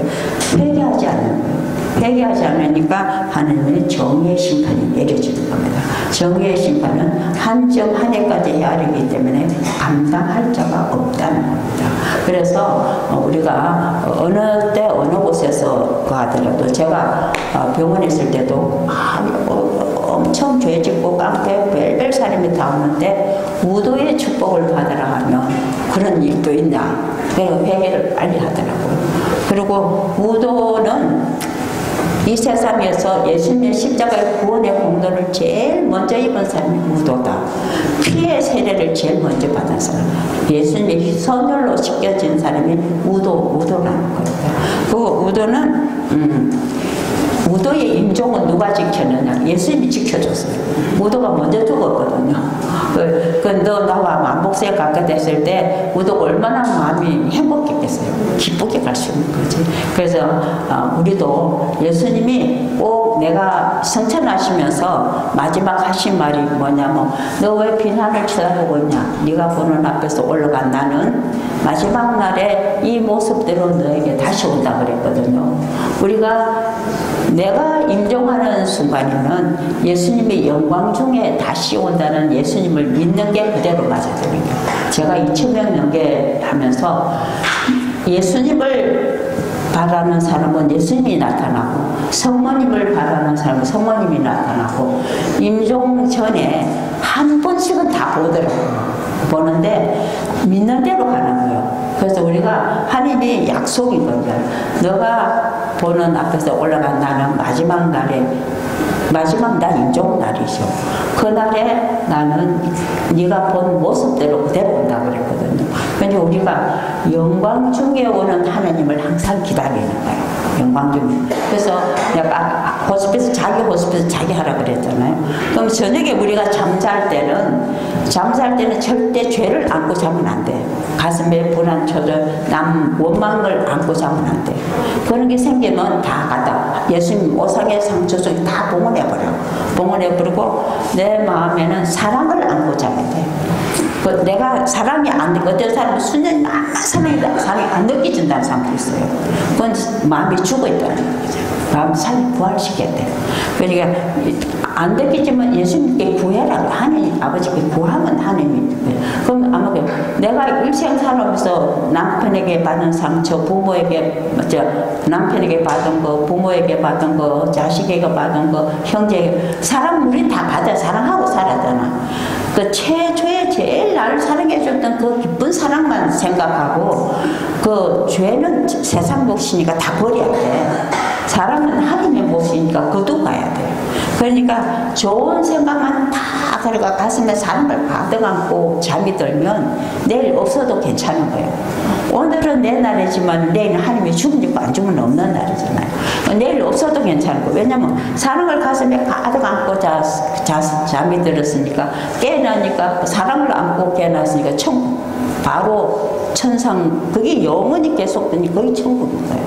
회개하지 않는 거예요. 회개하지 않으니까 하나님의 정의의 심판이 내려지는 겁니다. 정의의 심판은 한점 한 해까지 헤아리기 때문에 감당할 자가 없다는 겁니다. 그래서 우리가 어느 때 어느 곳에서 가더라도 제가 병원에 있을 때도 엄청 죄짓고 깡패 별별 사람이 다 오는데 우도의 축복을 받으라 하면 그런 일도 있냐. 그래서 회개를 빨리 하더라고요. 그리고 우도는 이 세상에서 예수님의 십자가의 구원의 공로를 제일 먼저 입은 사람이 우도다. 피의 세례를 제일 먼저 받은 사람. 예수님의 선혈로 씻겨진 사람이 우도라는 겁니다. 그 우도의 임종은 누가 지켰느냐? 예수님이 지켜줬어요. 우도가 먼저 죽었거든요. 너 나와 만복소에 가까이 됐을 때 우도가 얼마나 마음이 행복했겠어요. 기쁘게 갈 수 있는 거지. 그래서 우리도 예수님이 꼭 내가 성천하시면서 마지막 하신 말이 뭐냐면 너 왜 비난을 쳐다보고 있냐? 네가 보는 앞에서 올라간 나는 마지막 날에 이 모습대로 너에게 다시 온다 그랬거든요. 내가 임종하는 순간에는 예수님의 영광 중에 다시 온다는 예수님을 믿는 게 그대로 맞아들는 거예요. 제가 2000명 넘게 하면서 예수님을 바라는 사람은 예수님이 나타나고 성모님을 바라는 사람은 성모님이 나타나고 임종 전에 한 번씩은 다 보더라고요. 보는데 믿는 대로 가는 거예요. 그래서 우리가 하나님의 약속인 겁니다. 너가 보는 앞에서 올라간 나는 마지막 날 임종 날이죠. 그날에 나는 네가 본 모습대로 그대로 온다 그랬거든요. 그러니까 우리가 영광 중에 오는 하나님을 항상 기다리는 거예요. 영광 중에. 그래서 내가 자기 호스피스 자기 하라 그랬잖아요. 그럼 저녁에 우리가 잠잘 때는 절대 죄를 안고 자면 안 돼. 가슴에 불안, 초절, 원망을 안고 자면 안 돼. 그런 게 생기면 다 갖다 예수님 오상의 상처 속에 다 봉헌해버리고 내 마음에는 사랑을 안고 자야 돼. 내가 사랑이 안 돼. 어떤 사람은 수년 사랑이 안 느껴진다는 사람도 있어요. 그건 마음이 죽어있다는 거죠. 마음 살이 부활시켜야 돼. 그러니까 안 느끼지만 예수님께 구해라. 하나님 아버지께 구하면 하나님이. 그럼 아마 내가 일생 살아오면서 남편에게 받은 상처, 남편에게 받은 거, 부모에게 받은 거, 자식에게 받은 거, 형제에게 사람 우리 다 받아 사랑하고 살았잖아. 그 최초에 제일 나를 사랑해줬던 그 기쁜 사랑만 생각하고 그 죄는 세상 몫이니까 다 버려야 돼. 사랑은 하나님의 몫이니까 거두가야 돼. 그러니까 좋은 생각만 다 들어가 가슴에 사랑을 가득 안고 잠이 들면 내일 없어도 괜찮은 거예요. 오늘은 내 날이지만 내일은 하나님이 죽으니까 안 죽으면 없는 날이잖아요. 내일 없어도 괜찮은 거예요. 왜냐면 사랑을 가슴에 가득 안고 잠이 들었으니까 깨어나니까 사랑을 안고 깨어났으니까 바로 천상 그게 영원히 계속되니 거의 천국인 거예요.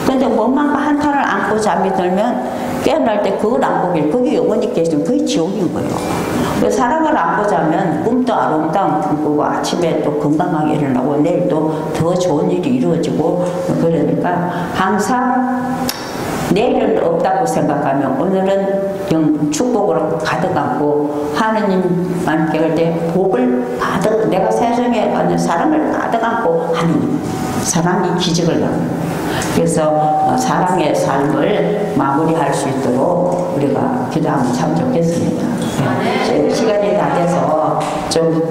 그런데 원망과 한탄을 안고 잠이 들면 깨어날 때 그걸 안 보길 거기 영원히 계시면 그게 지옥인 거예요. 사랑을 안 보자면 꿈도 아름다운 꿈 꾸고 아침에 또 건강하게 일어나고 내일 또 더 좋은 일이 이루어지고 그러니까 항상 내일은 없다고 생각하면 오늘은 축복으로 가득 안고 하느님만 깨울 때 복을 가득 내가 세상에 어느 사랑을 가득 안고 하느님 사랑이 기적을 합니다. 그래서 사랑의 삶을 마무리할 수 있도록 우리가 기도하면 참 좋겠습니다. 네. 시간이 다 돼서 좀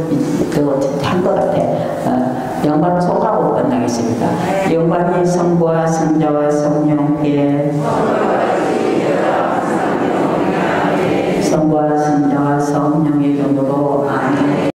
한 것 같아. 영광 소하고 끝나겠습니다. 영광이 성부와 성자와